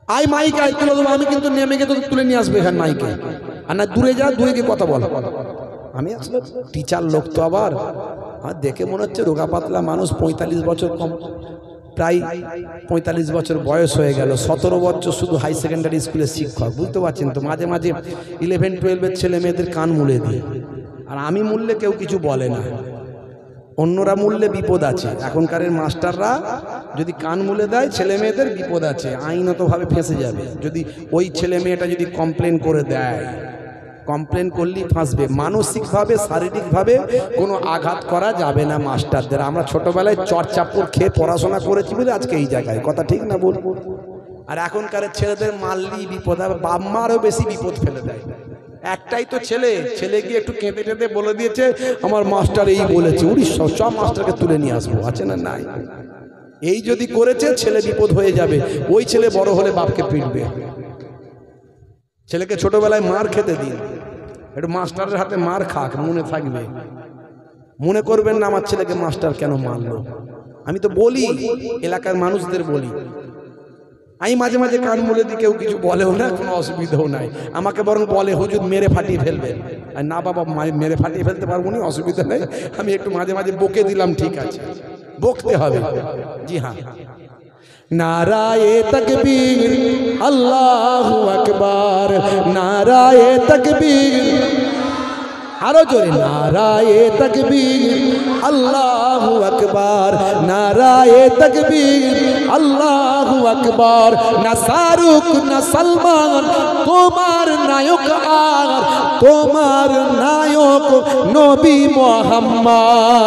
আয় মাইকে আয় তুলে দেবো আমি কিন্তু নেমে গিয়ে তোকে তুলে নিয়ে আসবে এখানে মাইকে আর না দূরে গিয়ে কথা বল আমি আসলে টিচার লোক তো আবার দেখে মনে হচ্ছে রোগা পাতলা মানুষ 45 বছর কম প্রায় 45 বছর বয়স হয়ে গেল 17 বছর শুধু হাই সেকেন্ডারি স্কুলের শিক্ষক বুঝতে পারছেন তো মাঝে মাঝে 11-12 ছেলে মেয়েদের কান মুলে দিই আর আমি মুললে কেউ কিছু বলে না অন্যরা মুললে বিপদ আছে এখনকার মাস্টাররা যদি কান মুলে দেয় ছেলে মেয়েদের বিপদ আছে আইনতভাবে ফেঁসে যাবে যদি ওই ছেলে মেয়েটা যদি কমপ্লেন করে দেয় কমপ্লেন করলেই ফাঁসবে মানসিকভাবে শারীরিকভাবে কোনো আঘাত করা যাবে না মাস্টারদের আমরা ছোটবেলায় চড়চাপড় খেয়ে পড়াশোনা করেছি বলে আজকে এই জায়গায় কথা ঠিক না বলবো আর এখনকার ছেলেদের মারলেই বিপদ হবে বাপ মারও বেশি বিপদ ফেলে দেয় একটাই তো ছেলে গিয়ে একটু কেঁদে কেঁদে বলে দিয়েছে আমার মাস্টার এই বলেছে উড়িষ্যা সব মাস্টারকে তুলে নিয়ে আসবো আছে না নাই এই যদি করেছে ছেলে বিপদ হয়ে যাবে ওই ছেলে বড় হলে বাপকে পিটবে ছেলেকে ছোটবেলায় মার খেতে দিন একটু মাস্টারের হাতে মার খাক মনে থাকবে মনে করবেন না আমার ছেলেকে মাস্টার কেন মারলো আমি তো বলি এলাকার মানুষদের বলি আমি মাঝে মাঝে কান মুলে দিই কেউ কিছু বলেও না কোনো অসুবিধাও নাই আমাকে বরং বলে হুজুর মেরে ফাটিয়ে ফেলবে আর না বাবা মেরে ফাটিয়ে ফেলতে পারবো না অসুবিধা নেই আমি একটু মাঝে মাঝে বকে দিলাম ঠিক আছে বকতে হবে জি হ্যাঁ নারায়ে তাকবীর আল্লাহু আকবার নারায়ে তাকবীর আরো জোরে নারায়ে তাকবীর আল্লাহু আকবার নারায়ে তাকবীর আল্লাহু আকবার না শাহরুখ না সলমান তোমার নায়ক আর তোমার নায়ক নবী মুহাম্মদ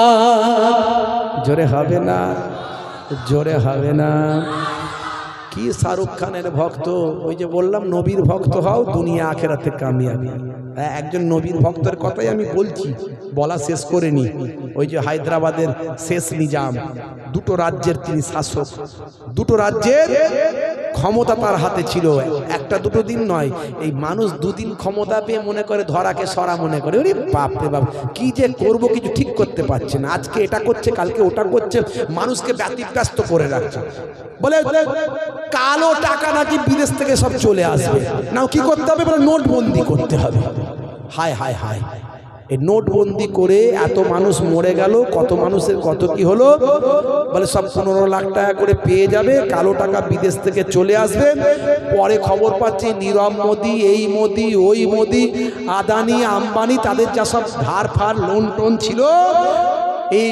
জোরে হবে না জোরে হবে না কি শাহরুখ খানের ভক্ত ওই যে বললাম নবীর ভক্ত হও দুনিয়া আখেরাতে কামিয়াবি একজন নবীর ভক্তের কথাই আমি বলছি বলা শেষ করিনি ওই যে হায়দ্রাবাদের শেষ নিজাম দুটো রাজ্যের তিনি শাসক দুটো রাজ্যের ক্ষমতা তার হাতে ছিল একটা দুটো দিন নয় এই মানুষ দুদিন ক্ষমতা পেয়ে মনে করে ধরাকে সরা মনে করে ওরে বাপ রে বাপ কি যে করব কিছু ঠিক করতে পারছে না আজকে এটা করছে কালকে ওটা করছে মানুষকে ব্যতিব্যস্ত করে রাখছে বলে কালো টাকা নাকি বিদেশ থেকে সব চলে আসবে নাও কি করতে হবে বলে নোটবন্দি করতে হবে হায় হায় হায় এই নোটবন্দি করে এত মানুষ মরে গেল, কত মানুষের কত কি হলো, বলে সব 15 লাখ টাকা করে পেয়ে যাবে, কালো টাকা বিদেশ থেকে চলে আসবে। পরে খবর পাচ্ছি নীরব মোদি, এই মোদি, ওই মোদি, আদানি, আম্বানি, তাদের যা সব ধার ফার লোন টোন ছিল, এই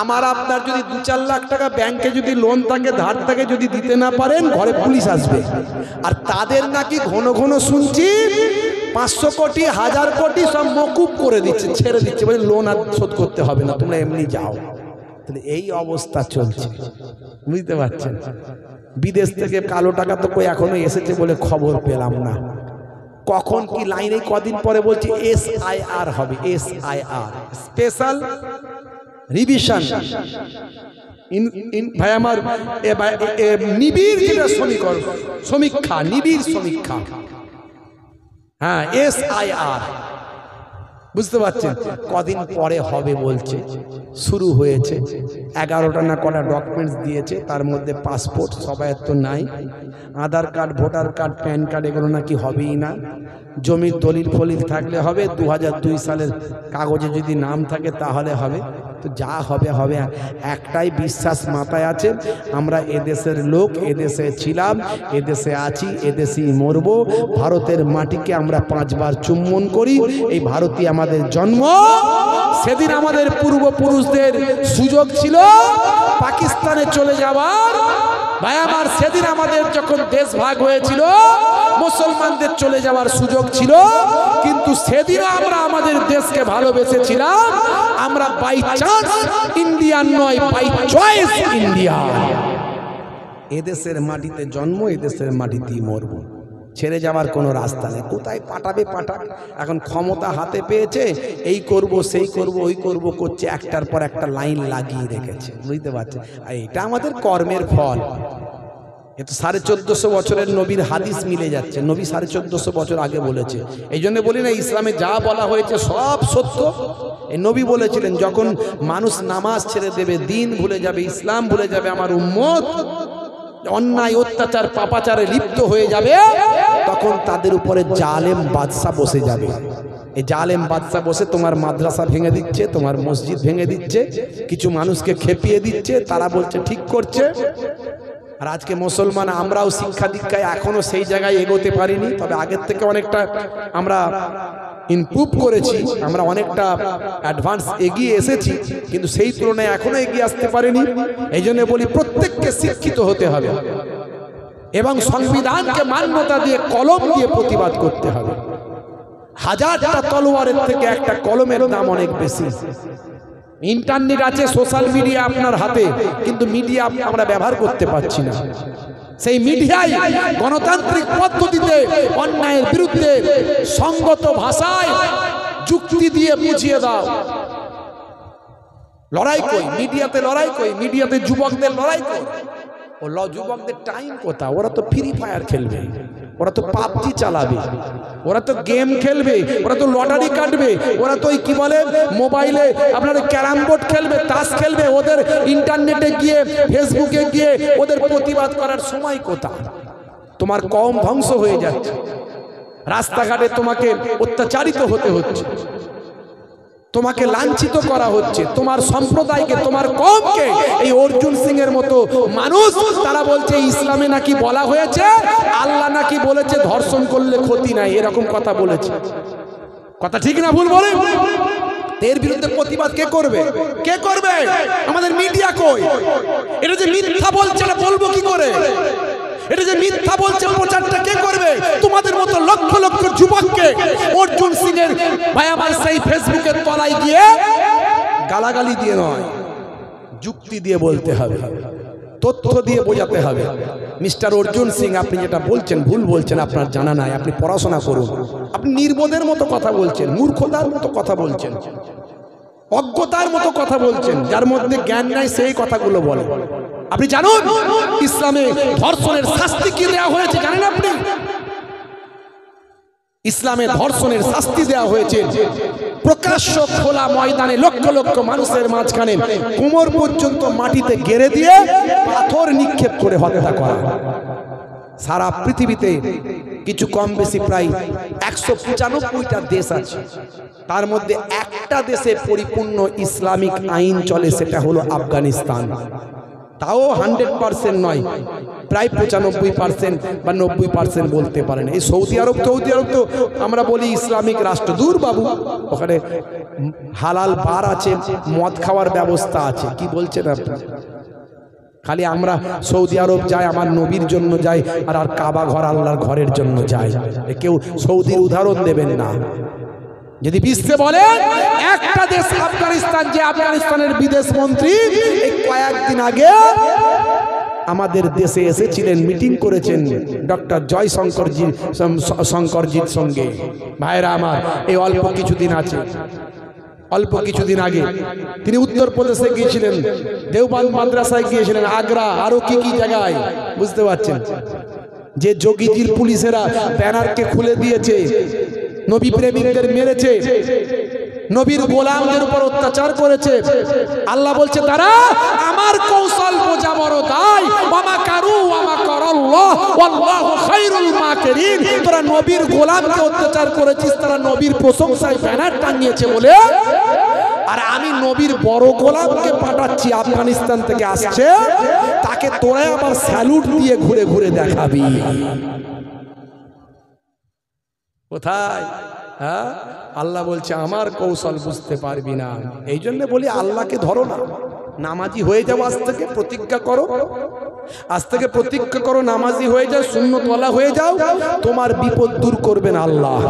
আমার আপনার যদি 2-4 লাখ টাকা ব্যাংকে যদি লোন থাকে, ধার থাকে, যদি দিতে না পারেন ঘরে পুলিশ আসবে। আর তাদের নাকি ঘন ঘন শুনছি 500 কোটি 1000 কোটি সব মকুব করে দিচ্ছে, ছেড়ে দিচ্ছে, বলে লোন আর শোধ করতে হবে না, তোমরা এমনি যাও। তাহলে এই অবস্থা চলছে, বুঝতে পারছেন? বিদেশ থেকে কালো টাকা তো কই এখনো এসেছে বলে খবর পেলাম না। কখন কি লাইনে কদিন পরে বলছি SIR হবে, SIR, স্পেশাল রিভিশন ভাই আমার, নিবিড় যেটা সমীক্ষা, নিবিড় সমীক্ষা, হ্যাঁ SIR, বুঝতে পারছেন? কদিন পরে হবে বলছে, শুরু হয়েছে। 11টা না কটা ডকুমেন্টস দিয়েছে, তার মধ্যে পাসপোর্ট সবাইয়ের তো নাই, Aadhaar card, voter card, PAN card, এগুলো নাকি হবেই না। জমির দলিল ফলিল থাকলে হবে, 2002 সালের কাগজে যদি নাম থাকে তাহলে হবে। তো যা হবে হবে। একটাই বিশ্বাস মাথায় আছে, আমরা এদেশের লোক, এদেশে ছিলাম, এদেশে আছি, এদেশেই মরবো। ভারতের মাটিকে আমরা 5 বার চুম্বন করি, এই ভারতই আমাদের জন্ম। সেদিন আমাদের পূর্বপুরুষদের সুযোগ ছিল পাকিস্তানে চলে যাওয়ার, ভাই আমার, সেদিন আমাদের যখন দেশ ভাগ হয়েছিল মুসলমানদের চলে যাওয়ার সুযোগ ছিল, কিন্তু সেদিনও আমরা আমাদের দেশকে ভালোবেসেছিলাম। আমরা বাই চান্স ইন্ডিয়ান নয়, বাই চয়েস ইন্ডিয়ান। এদেশের মাটিতে জন্ম, এদেশের মাটিতেই মরব, ছেড়ে যাওয়ার কোনো রাস্তা নেই। কোথায় পাঠাবে পাঠাক, এখন ক্ষমতা হাতে পেয়েছে, এই করব, সেই করব, ওই করব করছে, একটার পর একটা লাইন লাগিয়ে রেখেছে, বুঝতে পারছে? আর এটা আমাদের কর্মের ফল। এ তো 1450 বছরের নবীর হাদিস মিলে যাচ্ছে, নবী 1450 বছর আগে বলেছে। এই জন্য বলি না, ইসলামে যা বলা হয়েছে সব সত্য। এই নবী বলেছিলেন, যখন মানুষ নামাজ ছেড়ে দেবে, দিন ভুলে যাবে, ইসলাম ভুলে যাবে, আমার উম্মত অন্যায় অত্যাচার পাপাচারে লিপ্ত হয়ে যাবে, তখন তাদের উপরে জালেম বাদশা বসে যাবে। এই জালেম বাদশা বসে তোমার মাদ্রাসা ভেঙে দিচ্ছে, তোমার মসজিদ ভেঙে দিচ্ছে, কিছু মানুষকে খেপিয়ে দিচ্ছে, তারা বলছে ঠিক করছে। আর আজকে মুসলমান আমরাও শিক্ষা দীক্ষায় এখনো সেই জায়গায় এগোতে পারিনি, তবে আগের থেকে অনেকটা আমরা ইমপ্রুভ করেছি, আমরা অনেকটা অ্যাডভান্স এগিয়ে এসেছি, কিন্তু সেই তুলনায় এখনো এগিয়ে আসতে পারিনি। এই জন্য বলি প্রত্যেককে শিক্ষিত হতে হবে এবং সংবিধানকে মান্যতা দিয়ে কলম দিয়ে প্রতিবাদ করতে হবে। হাজারটা তলোয়ারের থেকে একটা কলমের দাম অনেক বেশি। ইন্টারনেট আছে, সোশ্যাল মিডিয়া আপনার হাতে, কিন্তু মিডিয়া আমরা ব্যবহার করতে পারছি না। সেই মিডিয়ায় গণতান্ত্রিক পদ্ধতিতে অন্যায়ের বিরুদ্ধে সঙ্গত ভাষায় যুক্তি দিয়ে বুঝিয়ে দাও। লড়াই কই মিডিয়াতে, লড়াই কই মিডিয়াতে, যুবকদের লড়াই কই। ও যুবকদের টাইম কোথা? ওরা তো ফ্রি ফায়ার খেলবে, ওরা তো পাবজি চালাবে, ওরা তো গেম খেলবে, ওরা তো লটারি কাটবে, ওরা তো কি বলে মোবাইলে আপনার ক্যারাম বোর্ড খেলবে, তাস খেলবে। ওদের ইন্টারনেটে গিয়ে, ফেসবুকে গিয়ে ওদের প্রতিবাদ করার সময় কোথা? তোমার কম ধ্বংস হয়ে যাচ্ছে, রাস্তাঘাটে তোমাকে অত্যাচারিত হতে হচ্ছে, তোমাকে লাঞ্ছিত করা হচ্ছে, তোমার সম্প্রদায়কে, তোমার কওমকে। এই অর্জুন সিং এর মতো মানুষ তারা বলছে ইসলামে নাকি বলা হয়েছে, আল্লাহ নাকি বলেছে ধর্ষণ করলে ক্ষতি নাই, এরকম কথা বলেছে। কথা ঠিক না ভুল বলে? এর বিরুদ্ধে প্রতিবাদ কে করবে? কে করবে? আমাদের মিডিয়া কই? এটা যে মিথ্যা বলছে না, বলবো কি করে? এটা যে মিথ্যা বলছে, প্রচারটা কে করবে? তোমাদের মতো লক্ষ লক্ষ যুবককে অর্জুন সিং এর ভাই আমার সেই ফেসবুকের তলায় গিয়ে গালাগালি দিয়ে নয়, যুক্তি দিয়ে বলতে হবে, তথ্য দিয়ে বোঝাতে হবে। মিস্টার অর্জুন সিং, আপনি যেটা বলছেন ভুল বলছেন, আপনার জানা নাই, আপনি পড়াশোনা করুন। আপনি নির্বোধের মতো কথা বলছেন, মূর্খতার মতো কথা বলছেন, অজ্ঞতার মতো কথা বলছেন, যার মধ্যে জ্ঞান নাই সেই কথাগুলো বলে। আপনি জানুন ইসলামে ধর্ষণের শাস্তি কি দেওয়া হয়েছে, জানেন আপনি? ইসলামে ধর্ষণের শাস্তি দেওয়া হয়েছে প্রকাশ্য খোলা ময়দানে, লক্ষ লক্ষ মানুষের মাঝখানে কোমর পর্যন্ত মাটিতে গেড়ে দিয়ে পাথর নিক্ষেপ করে হত্যা করা। সারা পৃথিবীতে কিছু কম বেশি প্রায় 195টা দেশ আছে, তার মধ্যে একটা দেশে পরিপূর্ণ ইসলামিক আইন চলে, সেটা হলো আফগানিস্তান। তাও 100% নয়, প্রায় 95% বা 90% বলতে পারেন। এই সৌদি আরব তো আমরা বলি ইসলামিক রাষ্ট্র, দূর বাবু, ওখানে হালাল বার আছে, মদ খাওয়ার ব্যবস্থা আছে। কি বলছেন আপনি? খালি আমরা সৌদি আরব যাই আমার নবীর জন্য যাই, আর কাবা ঘর আল্লাহর ঘরের জন্য যাই। কেউ সৌদির উদাহরণ দেবেন না। যদি বিশ্বে বলেন একটা দেশ আফগানিস্তান, যে আফগানিস্তানের বিদেশ মন্ত্রী এই কয়েকদিন আগে আমাদের দেশে এসেছিলেন, মিটিং করেছেন ডক্টর জয়শঙ্করজির সঙ্গে। ভাইরা আমার, এই অল্প কিছুদিন আগে তিনি উত্তরপ্রদেশে গিয়েছিলেন, দেওবন্দ মাদ্রাসায় গিয়েছিলেন, আগ্রা, আরো কি কি জায়গায়, বুঝতে পারছেন। যে যোগীজির পুলিশেরা ব্যানারকে খুলে দিয়েছে, নবী প্রেমিকদের মেরেছে, নবীর গোলামদের উপর অত্যাচার করেছে, আল্লাহ বলছে তারা আমার কৌশল বোঝা বড় দায়, ওয়ামা কারু ওয়ামা কারাল্লাহ ওয়াল্লাহু খায়রুল মাকিরিন। তোরা নবীর গোলামকে অত্যাচার করেছিস, তারা নবীর প্রশংসায় ব্যানার টাঙিয়েছে বলে, আর আমি নবীর বড় গোলামকে পাঠাচ্ছি, আফগানিস্তান থেকে আসছে, তাকে তোরা আবার স্যালুট দিয়ে ঘুরে ঘুরে দেখাবি। কোথায়? হ্যাঁ, আল্লাহ বলছে আমার কৌশল বুঝতে পারবি না। এই জন্য বলি আল্লাহকে ধরো না, নামাজি হয়ে যাও, আজ থেকে প্রতিজ্ঞা করো, নামাজি হয়ে যাও, সুন্নতওয়ালা হয়ে যাও, তোমার বিপদ দূর করবেন আল্লাহ।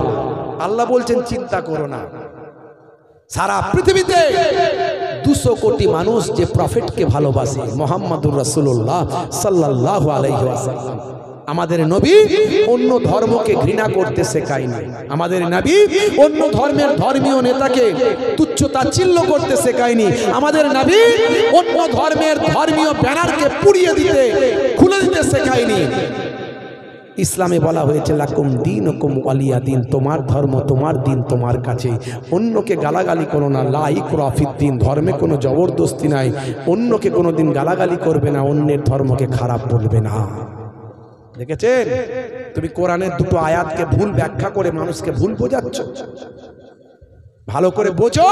আল্লাহ বলছেন চিন্তা করো না। সারা পৃথিবীতে 200 কোটি মানুষ যে প্রফেটকে ভালোবাসে, মুহাম্মাদুর রাসূলুল্লাহ সাল্লাল্লাহু আলাইহি ওয়াসাল্লাম। আমাদের নবী অন্য ধর্মকে ঘৃণা করতে শেখায়নি, আমাদের নবী অন্য ধর্মের ধর্মীয় নেতাকে তুচ্ছ তাচ্ছিল্য করতে শেখায়নি, আমাদের নবী অন্য ধর্মের ধর্মীয় ব্যানারকে পুড়িয়ে দিতে, খুলে দিতে শেখায়নি। ইসলামে বলা হয়েছে লাকুম দীনুকুম ওয়ালিয়া দিন, তোমার ধর্ম তোমার দিন তোমার কাছে, অন্যকে গালাগালি করো না। লা ইকরাহা ফিদ্দিন, ধর্মে কোনো জবরদস্তি নাই, অন্যকে কোনোদিন গালাগালি করবে না, অন্যের ধর্মকে খারাপ বলবে না। দেখেছেন, তুমি কোরআনের দুটো আয়াতকে ভুল ব্যাখ্যা করে মানুষকে ভুল বোঝাচ্ছ। ভালো করে বোঝো,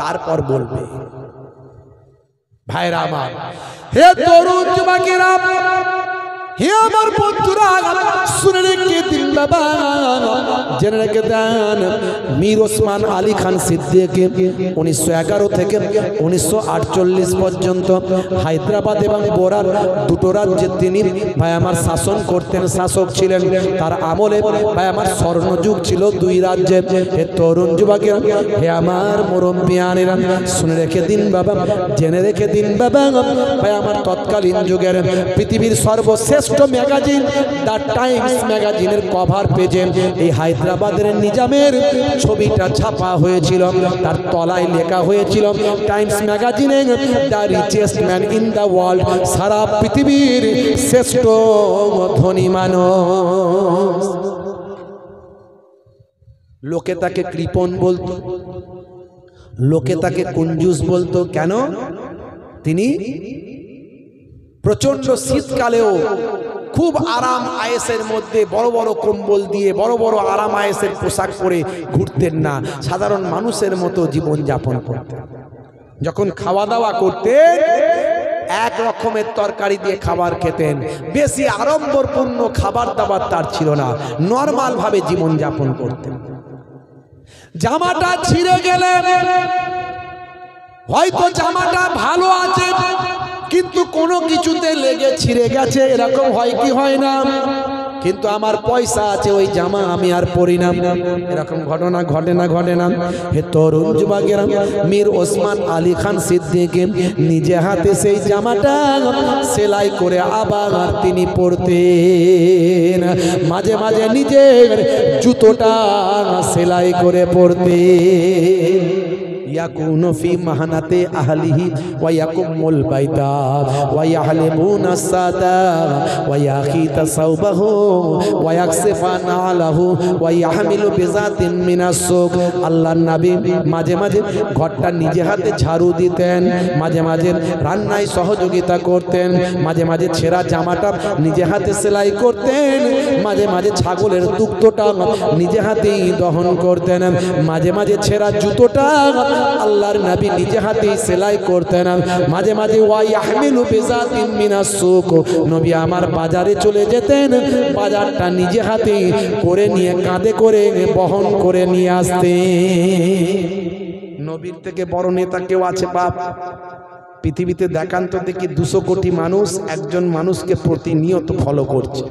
তারপর বলবে। ভাইরা আমার, হে তরুণ যুবকেরা, হে আমার বন্ধুরা, শুনে রেখে দিন বাবা, জেনে রেখে দেন, মীর ওসমান আলী খান সিদ্দিকী 1911 থেকে 1948 পর্যন্ত হায়দ্রাবাদ এবং বোরার দুটো রাজ্যে তিনি ভাই আমার শাসন করতেন, শাসক ছিলেন। তার আমলে ভাই আমার স্বর্ণযুগ ছিল দুই রাজ্যে। হে তরুণ যুবকেরা, হে আমার মুরব্বিয়ানেরা, শুনে রেখে দিন বাবা, জেনে রেখে দিন বাবা, ভাই আমার তৎকালীন যুগের পৃথিবীর সর্বশ্রেষ্ঠ ম্যাগাজিন দ্য টাইমস ম্যাগাজিনের কভার পেজে এই হায়দ্রাবাদের নিজামের ছবিটা ছাপা হয়েছিল। তার তলায় লেখা হয়েছিল টাইমস ম্যাগাজিনে the richest man in the world, সারা পৃথিবীর শ্রেষ্ঠ ধনী মানুষ। লোকে তাকে কৃপণ বলতো, লোকে তাকে কঞ্জুস বলতো। কেন? তিনি প্রচন্ড শীতকালেও খুব আরাম আয়েসের মধ্যে বড় বড় কম্বল দিয়ে বড় বড় আরাম আয়েসের পোশাক পরে ঘুরতেন না, সাধারণ মানুষের মতো জীবন যাপন করতেন। যখন খাওয়া দাওয়া করতেন এক রকমের তরকারি দিয়ে খাবার খেতেন, বেশি আড়ম্বরপূর্ণ খাবার দাবার তার ছিল না, নর্মাল ভাবে জীবন যাপন করতেন। জামাটা ছিঁড়ে গেলে হয়তো জামাটা ভালো আছে কিন্তু কোনো কিছুতে লেগে ছিঁড়ে গেছে, এরকম হয় কি হয় না? কিন্তু আমার পয়সা আছে, ওই জামা আমি আর পরি না, এরকম ঘটনা ঘটে না? হে তরুণ যুবকেরা, মীর ওসমান আলী খান সিদ্দিকী নিজে হাতে সেই জামাটা সেলাই করে আবার তিনি পরতেন। মাঝে মাঝে নিজের জুতোটা সেলাই করে পরতেন। ইয়াকুনু ফি মাহানাতি আহলিহি ওয়া ইয়াকুমুল বাইতা ওয়া ইয়াহলিমুনা সাদা ওয়া ইয়াখিতা সাওবাহু ওয়া ইয়াকসিফানা আলাহু ওয়া ইয়াহমিলু বিজাতিন মিনাস সুক। আল্লাহর নবী মাঝে মাঝে ঘরটা নিজে হাতে ঝাড়ু দিতেন, মাঝে মাঝে রান্নায় সহযোগিতা করতেন, মাঝে মাঝে ছেঁড়া জামাটা নিজে হাতে সেলাই করতেন, মাঝে মাঝে ছাগলের দুগ্ধটা নিজে হাতেই দহন করতেন, মাঝে মাঝে ছেঁড়া জুতোটা আল্লাহর নবী নিজে হাতেই সেলাই করতেন, মাঝে মাঝে ওয়া ইয়াহমিলু বিজাতিন মিনাস সুক, নবী আমার বাজারে চলে যেতেন, বাজারটা নিজে হাতেই করে নিয়ে কাঁধে করে বহন করে নিয়ে আসতেন। নবীর থেকে বড় নেতা কেউ আছে বাপ? পৃথিবীতে দেখান তো দেখি 200 কোটি মানুষ একজন মানুষকে প্রতিনিয়ত ফলো করছে,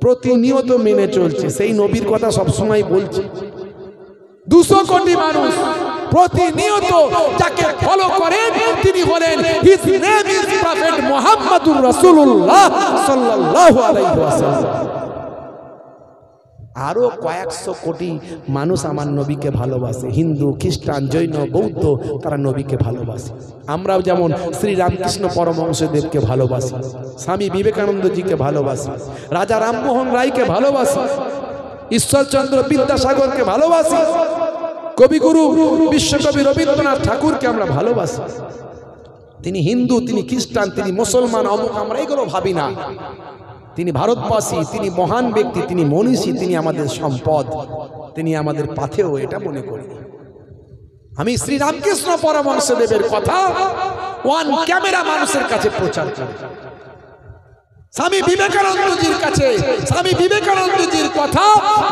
প্রতিনিয়ত মেনে চলছে, সেই নবীর কথা সবসময় বলছে। 200 কোটি মানুষ প্রতিনিয়ত যাকে ফলো করেন তিনি হলেন হিজ নেম ইজ প্রফেট মুহাম্মদুর রাসূলুল্লাহ সাল্লাল্লাহু আলাইহি ওয়াসাল্লাম। আরো কয়েকশো কোটি মানুষ আমার নবীকে ভালোবাসে, হিন্দু, খ্রিস্টান, জৈন, বৌদ্ধ, তারা নবীকে ভালোবাসে। আমরাও যেমন শ্রী রামকৃষ্ণ পরমহংসদেবকে ভালোবাসি, স্বামী বিবেকানন্দজিকে ভালোবাসি, রাজা রামমোহন রায়কে ভালোবাসি, ঈশ্বরচন্দ্র বিদ্যাসাগরকে ভালোবাসি, কবিগুরু বিশ্বকবি রবীন্দ্রনাথ ঠাকুরকে আমরা ভালোবাসি। তিনি হিন্দু, তিনি খ্রিস্টান, তিনি মুসলমান, অমুক, আমরা এগুলো ভাবি না। তিনি ভারতবাসী, তিনি মহান ব্যক্তি, তিনি মনীষী, তিনি আমাদের সম্পদ, তিনি আমাদের পাথেয়, এটা মনে করি। আমি শ্রী রামকৃষ্ণ পরমহংসদেবের কথা ওয়ান ক্যামেরা মানুষের কাছে প্রচার করি, স্বামী বিবেকানন্দজির কাছে, স্বামী বিবেকানন্দজির কথা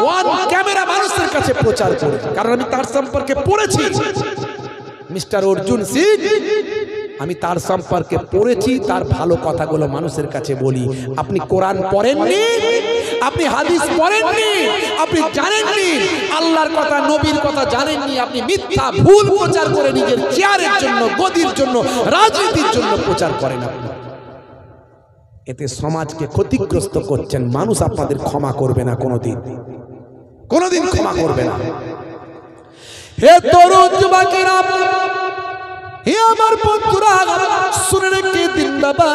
ওয়ান ক্যামেরা মানুষের কাছে প্রচার করি, কারণ আমি তার সম্পর্কে পড়েছি। মিস্টার অর্জুন সিং, আমি তার সম্পর্কে পড়েছি, তার ভালো কথাগুলো মানুষের কাছে বলি। আপনি কোরআন পড়েননি, আপনি হাদিস পড়েননি, আপনি জানেননি আল্লাহর কথা, নবীর কথা জানেননি, আপনি মিথ্যা ভুল প্রচার করে নিজের চেয়ারের জন্য, গদির জন্য, রাজনীতির জন্য প্রচার করেন। আপনি এতে সমাজকে ক্ষতিগ্রস্ত করছেন। মানুষ আপনাদের ক্ষমা করবে না, কোনোদিন কোনোদিন ক্ষমা করবে না। হে তরুণ যুবকেরা, হে আমার বন্ধুরা, শুনে রেখে দিন বাবা,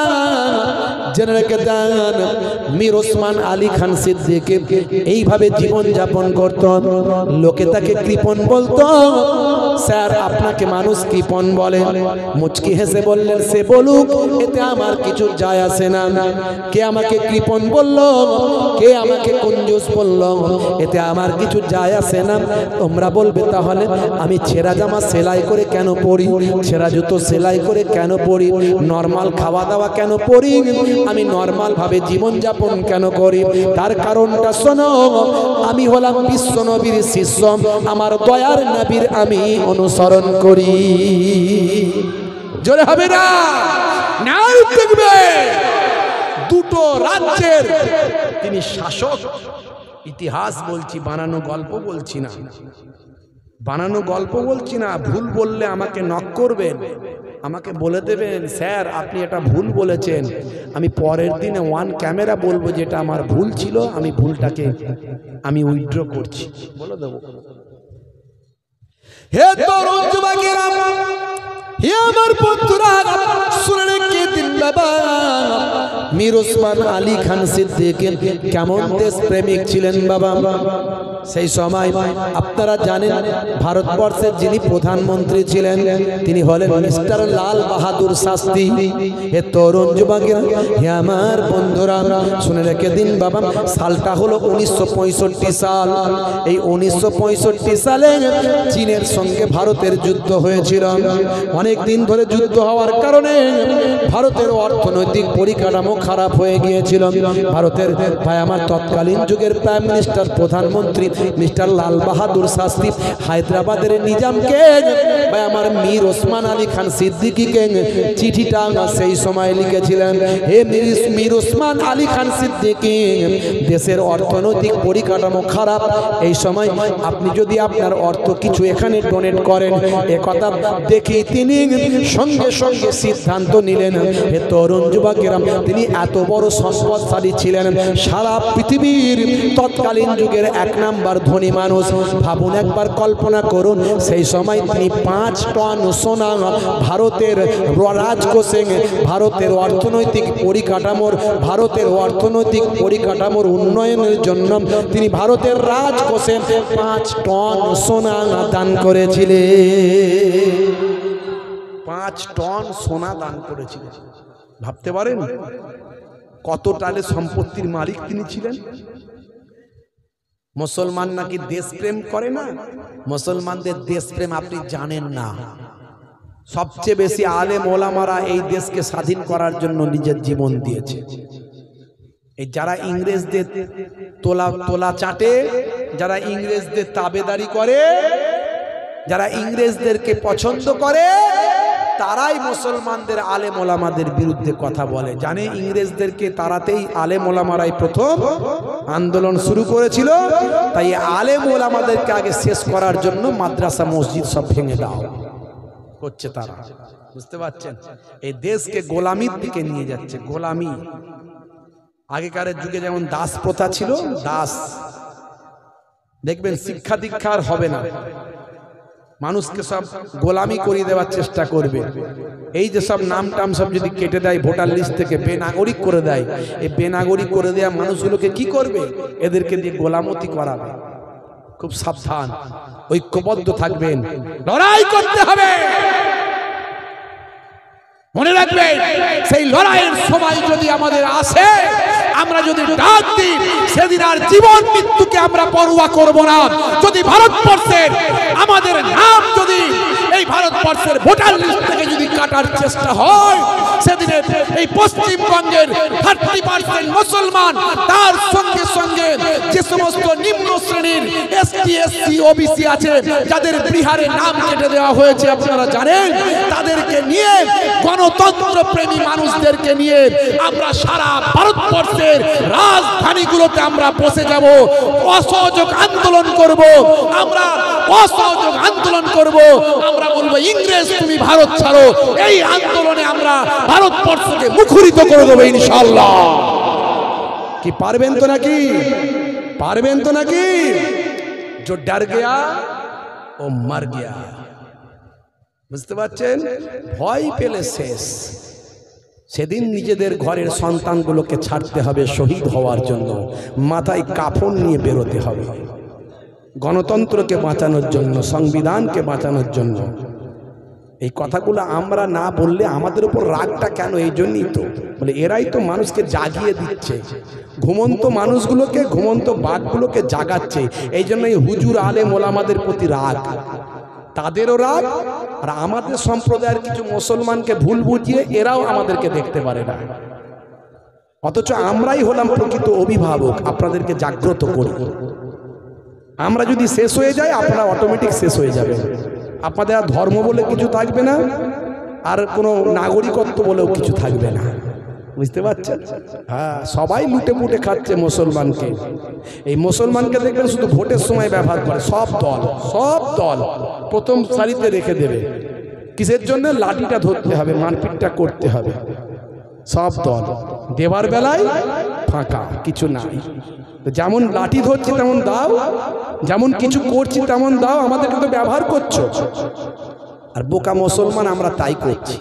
জেনে রেখে দেন, মীর ওসমান আলী খান সিদ্দিকী এইভাবে জীবন যাপন করত। লোকে তাকে কৃপণ বলতো। স্যার, আপনাকে মানুষ কৃপণ বলে? মুচকি হেসে বললেন, সে বলুক, এতে আমার কিছু যায় আসে না। কে আমাকে কৃপণ বলল, কে আমাকে কঞ্জুস বলল, এতে আমার কিছু যায় আসে না। তোমরা বলবে তাহলে আমি ছেঁড়া জামা সেলাই করে কেন পরি, ছেঁড়া জুতো সেলাই করে কেন পরি, নরমাল খাওয়া দাওয়া কেন পরি, আমি নরমাল ভাবে জীবন যাপন কেন করি? তার কারণটা শোনো, আমি হলাম বিশ্ব নবীর শিষ্য, আমার দয়ার নবীর আমি অনুসরণ করি। জোরে হবে না? না দেখবে, দুটো রাজ্যের তিনি শাসক। ইতিহাস বলছি, বানানো গল্প বলছি না, বানানো গল্প বলছি না। ভুল বললে আমাকে নক করবেন, আমাকে বলে দেবেন, স্যার আপনি এটা ভুল বলেছেন। আমি পরের দিনে ওয়ান ক্যামেরা বলবো যেটা আমার ভুল ছিল, আমি ভুলটাকে আমি উইথড্র করছি, বলে দেবো। হে তরুণ যুবকেরা, হে আমার বন্ধুরা, শুনে রেখে দিন বাবা, মীর ওসমান আলী খান সিদ্দিকী কেমন দেশ প্রেমিক ছিলেন বাবা। সেই সময় আপনারা জানেন ভারতবর্ষের যিনি প্রধানমন্ত্রী ছিলেন তিনি হলেন মিস্টার লাল বাহাদুর শাস্ত্রী। হে তরুণ যুবকেরা, হে আমার বন্ধুরা, শুনে রেখে দিন বাবা, সালটা হলো 1965 সাল। এই 1965 সালে চীনের সঙ্গে ভারতের যুদ্ধ হয়েছিল। অনেক দিন ধরে যুদ্ধ হওয়ার কারণে ভারতের অর্থনৈতিক পরিকাঠামো খারাপ হয়ে গিয়েছিল। ভারতের ভাই আমার তৎকালীন যুগের প্রাইম মিনিস্টার, প্রধানমন্ত্রী মিস্টার লাল বাহাদুর শাস্ত্রী হায়দ্রাবাদের নিজামকে ভাই আমার মীর ওসমান আলী খান সিদ্দিকীকে চিঠিটা সেই সময় লিখেছিলেন। হে মীর ওসমান আলী খান সিদ্দিকী, দেশের অর্থনৈতিক পরিকাঠামো খারাপ, এই সময় আপনি যদি আপনার অর্থ কিছু এখানে ডোনেট করেন, একথা দেখে তিনি সঙ্গে সঙ্গে সিদ্ধান্ত নিলেন। হে তরুণ যুবকেরা, তিনি এত বড় সম্পদশালী ছিলেন, সারা পৃথিবীর তৎকালীন যুগের 1 নাম্বার ধনী মানুষ। ভাবুন একবার, কল্পনা করুন, সেই সময় তিনি 5 টন সোনা ভারতের রাজকোষে, ভারতের অর্থনৈতিক পরিকাঠামোর উন্নয়নের জন্য তিনি ভারতের রাজকোষে 5 টন সোনা দান করেছিলেন। 5 টন সোনা দান করেছিলেন। ভাবতে পারেন কত টালে সম্পত্তির মালিক তিনি ছিলেন। মুসলমান নাকি দেশপ্রেম করে না? মুসলমানদের দেশপ্রেম আপনি জানেন না। সবচেয়ে বেশি আলেম ওলামারা এই দেশকে স্বাধীন করার জন্য নিজের জীবন দিয়েছে। এই যারা ইংরেজদের তোলা চাটে, যারা ইংরেজদের তাবেদারি করে, যারা ইংরেজদেরকে পছন্দ করে, তারাই মুসলমানদের আলেম ওলামাদের বিরুদ্ধে কথা বলে। জানে ইংরেজদেরকে তারাতেই আলেম ওলামারাই প্রথম আন্দোলন শুরু করেছিল। তাই আলেম ওলামাদেরকে আগে শেষ করার জন্য মাদ্রাসা মসজিদ সব ভেঙে দাও করছে তারা। বুঝতে পারছেন? এই দেশকে গোলামির দিকে নিয়ে যাচ্ছে। গোলামি। আগেকার যুগে যেমন দাস প্রথা ছিল, দাস দেখবেন শিক্ষা দীক্ষা আর হবে না, মানুষকে সব গোলামি করিয়ে দেওয়ার চেষ্টা করবে। এই যে সব নাম টাম সব যদি কেটে দেয় ভোটার লিস্ট থেকে, বেনাগরিক করে দেয়, এই বেনাগরিক করে দেওয়া মানুষগুলোকে কি করবে? এদেরকে দিয়ে গোলামতি করাবে। খুব সাবধান, ঐক্যবদ্ধ থাকবেন, লড়াই করতে হবে। মনে রাখবেন, সেই লড়াইয়ের সময় যদি আমাদের আসে, আমরা যদি ডাক দিই, সেদিন আর জীবন মৃত্যুকে আমরা পরোয়া করব না। যদি ভারতবর্ষের আমাদের নাম যদি এই ভারতবর্ষের ভোটার লিস্ট থেকে যদি কাটার চেষ্টা হয়, সেদিনে এই পশ্চিমবঙ্গের 30% মুসলমান, তার সঙ্গে সঙ্গে যে সমস্ত নিম্ন শ্রেণীর এসটি এসসি ওবিসি আছে, যাদের বিহারে নাম কেটে দেওয়া হয়েছে আপনারা জানেন, তাদেরকে নিয়ে, গণতন্ত্র প্রেমী মানুষদেরকে নিয়ে আমরা সারা ভারতবর্ষের রাজধানীগুলোতে আমরা বসে যাব, অসহযোগ আন্দোলন করব। আমরা অসহযোগ আন্দোলন করব। আমরা বলবো, ইংরেজ তুমি ভারত ছাড়ো। এই আন্দোলনে আমরা ভারতবর্ষকে মুখরিত করে দেবো ইনশাআল্লাহ। কি পারবেন তো নাকি? পারবেন তো নাকি? जो डर गया वो मर गया। বুঝতে পারছেন? ভয় পেলে শেষ। সেদিন নিজেদের ঘরের সন্তানগুলোকে ছাড়তে হবে শহীদ হওয়ার জন্য, মাথায় কাফন নিয়ে বেরোতে হবে গণতন্ত্রকে বাঁচানোর জন্য, সংবিধানকে বাঁচানোর জন্য। এই কথাগুলো আমরা না বললে আমাদের উপর রাগটা কেন? এই জন্যই তো বলে, এরাই তো মানুষকে জাগিয়ে দিচ্ছে, ঘুমন্ত মানুষগুলোকে, ঘুমন্ত বাঘগুলোকে জাগাচ্ছে। এই জন্য এই হুজুর আলেম ওলামাদের প্রতি রাগ, তাদেরও রাগ। আর আমাদের সম্প্রদায়ের কিছু মুসলমানকে ভুল বুঝিয়ে এরাও আমাদেরকে দেখতে পারে না, অথচ আমরাই হলাম প্রকৃত অভিভাবক, আপনাদেরকে জাগ্রত করি। আমরা যদি শেষ হয়ে যাই, আপনারা অটোমেটিক শেষ হয়ে যাবে। আপনাদের আর ধর্ম বলে কিছু থাকবে না, আর কোনো নাগরিকত্ব বলেও কিছু থাকবে না। বুঝতে পারছেন? হ্যাঁ, সবাই লুটে পুটে খাচ্ছে মুসলমানকে। এই মুসলমানকে দেখবেন শুধু ভোটের সময় ব্যবহার করে সব দল প্রথম সারিতে রেখে দেবে। কিসের জন্য? লাঠিটা ধরতে হবে, মারপিটটা করতে হবে। সব দল দেবার বেলায় ফাঁকা, কিছু নাই। যেমন লাঠি ধরছি তেমন দাও, যেমন কিছু করছি তেমন দাও, আমাদেরকে তো ব্যবহার করছো। আর বোকা মুসলমান আমরা তাই করছি।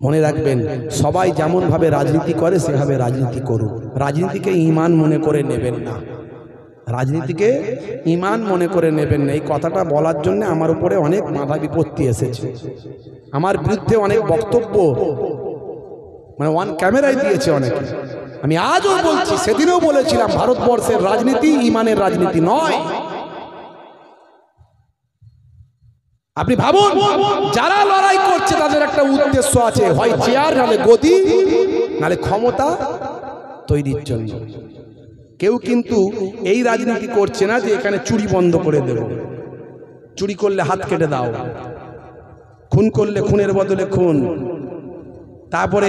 মনে রাখবেন, সবাই যেমন ভাবে রাজনীতি করে সেভাবে রাজনীতি করুন। রাজনীতিকে ঈমান মনে করে নেবেন না, রাজনীতিকে ঈমান মনে করে নেবেন না। এই কথাটা বলার জন্য আমার উপরে অনেক বাধা বিপত্তি এসেছে, আমার বিরুদ্ধে অনেক বক্তব্য মানে ওয়ান ক্যামেরায় দিয়েছে অনেকে। আমি আজও বলছি, সেদিনও বলেছিলাম, ভারতবর্ষের রাজনীতি ঈমানের রাজনীতি নয়। আপনি ভাবুন, যারা লড়াই করছে তাদের একটা উদ্দেশ্য আছে, হয় চেয়ার, নালে গদি, নালে ক্ষমতা তৈরির জন্য। কেউ কিন্তু এই রাজনীতি করছে না যে এখানে চুরি বন্ধ করে দেব, চুরি করলে হাত কেটে দাও, খুন করলে খুনের বদলে খুন, তারপরে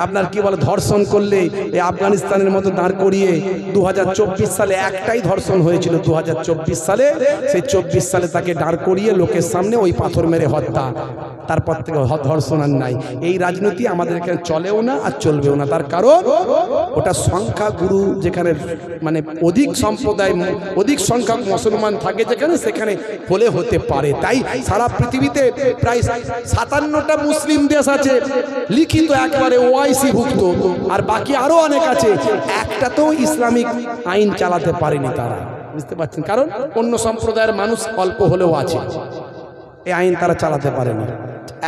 আপনার কি বলে ধর্ষণ করলে এই আফগানিস্তানের মতো দাঁড় করিয়ে 2024 সালে একটাই ধর্ষণ হয়েছিল 2024 সালে, সেই 24 সালে তাকে দাঁড় করিয়ে লোকের সামনে ওই পাথর মেরে হত্যা, তারপর থেকে ধর্ষণ আর নাই। এই রাজনীতি আমাদের এখানে চলেও না আর চলবেও না, তার কারণ ওটা সংখ্যাগুরু যেখানে মানে অধিক সম্প্রদায় অধিক সংখ্যক মুসলমান থাকে যেখানে সেখানে হলে হতে পারে। তাই সারা পৃথিবীতে প্রায় 57টা মুসলিম দেশ আছে লিখিত একবারে ওআইসি ভুক্ত, আর বাকি আরো অনেক আছে একটাতেও ইসলামিক আইন চালাতে পারেনি তারা, বুঝতে পারছেন? কারণ অন্য সম্প্রদায়ের মানুষ অল্প হলেও আছে, এই আইন তারা চালাতে পারেনি।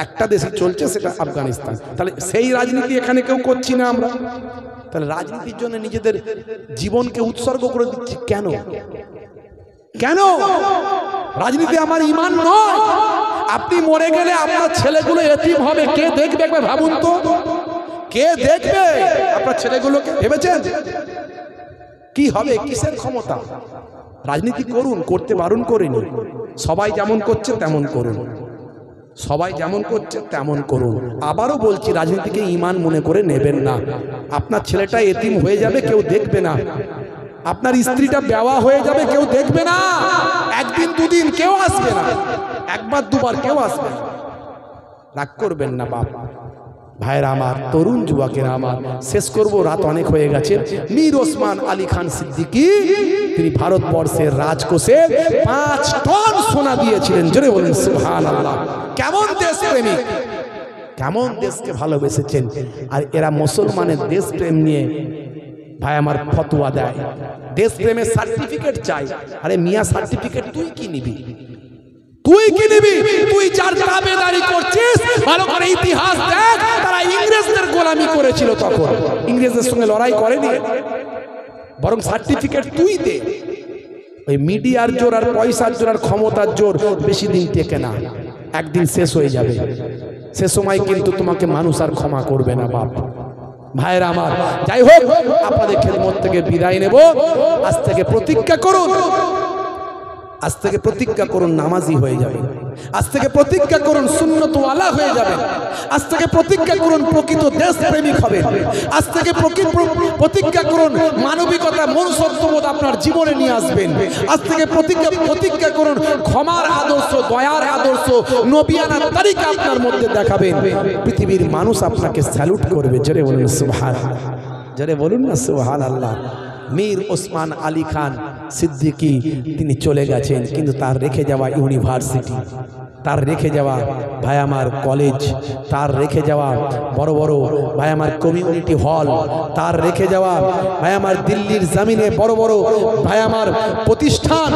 একটা দেশে চলছে সেটা আফগানিস্তান। তাহলে সেই রাজনীতি এখানে কেউ করছি না আমরা, তাহলে রাজনীতির জন্য নিজেদের জীবনকে উৎসর্গ করে দিচ্ছি কেন? কেন? রাজনীতি আমার ঈমান নয়। আপনি মরে গেলে আপনার ছেলেগুলো এতিম হবে, কে দেখবে একবার ভাবুন তো, কে দেখবে আপনার ছেলেগুলোকে? ভেবেছেন কি হবে? কিসের ক্ষমতা? রাজনীতি করুন, করতে বারণ করিনি, সবাই যেমন করছে তেমন করুন, সবাই যেমন করছে তেমন করুন। আবারও বলছি, রাজনীতিকে ঈমান মনে করে নেবেন না। আপনার ছেলেটা এতিম হয়ে যাবে, কেউ দেখবে না। আপনার স্ত্রীটা বেওয়া হয়ে যাবে, কেউ দেখবে না। একদিন দুদিন কেউ আসবে না, একবার দুবার কেউ আসবে না। রাগ করবেন না বাপ ভাইরা আমার, তরুণ যুবকেরা আমার। শেষ করব, রাত অনেক হয়ে গেছে। মীর ওসমান আলী খান সিদ্দিকী তিনি ভারতবর্ষের রাজকোষে 5 টন সোনা দিয়েছিলেন। জোরে বলেন সুবহানাল্লাহ। কেমন দেশপ্রেমিক, কেমন দেশকে ভালোবেসেছেন। আর এরা মুসলমানের দেশপ্রেম নিয়ে ভাই আমার ফতোয়া দেয়, দেশপ্রেমের সার্টিফিকেট চাই। আরে মিয়া, সার্টিফিকেট তুই কি নিবি? তুই কি নিবি? তুই যার দাবিদারি করছিস, ভালো করে ইতিহাস দেখ। তারা ইংরেজদের গোলামি করেছিল, তখন ইংরেজদের সঙ্গে লড়াই করেনি, বরং সার্টিফিকেট তুই দে। ওই মিডিয়ার জোর আর পয়সার জোর আর ক্ষমতার জোর বেশি দিন টেকে না, একদিন শেষ হয়ে যাবে। সে সময় কিন্তু তোমাকে মানুষ আর ক্ষমা করবে না বাপ ভাইরা আমার। যাই হোক, আপনাদের খেদমত থেকে বিদায় নেব। আজ থেকে প্রতিজ্ঞা করুন, আজ থেকে প্রতিজ্ঞা করুন নামাজি হয়ে যাবেন। আজ থেকে প্রতিজ্ঞা করুন সুন্নতওয়ালা হয়ে যাবেন। আজ থেকে প্রতিজ্ঞা করুন প্রকৃত দেশপ্রেমিক হবেন। আজ থেকে প্রতিজ্ঞা করুন মানবিকতা, মনুষ্যত্ববোধ আপনার জীবনে নিয়ে আসবেন। আজ থেকে প্রতিজ্ঞা করুন ক্ষমার আদর্শ, দয়ার আদর্শ, নবিয়ানা তারিকা আপনার মধ্যে দেখাবেন। পৃথিবীর মানুষ আপনাকে স্যালুট করবে। জোরে বলুন সুবহানাল্লাহ, জোরে বলুন না সুবহানাল্লাহ। মীর ওসমান আলী খান সিদ্দিকী তিনি চলে গেছেন, কিন্তু তার রেখে যাওয়া ইউনিভার্সিটি, তার রেখে যাওয়া ভাই আমার কলেজ, তার রেখে যাওয়া বড় বড় ভাই আমার কমিউনিটি হল, তার রেখে যাওয়া ভাই আমার দিল্লির জমিনে বড় বড় ভাই আমার প্রতিষ্ঠান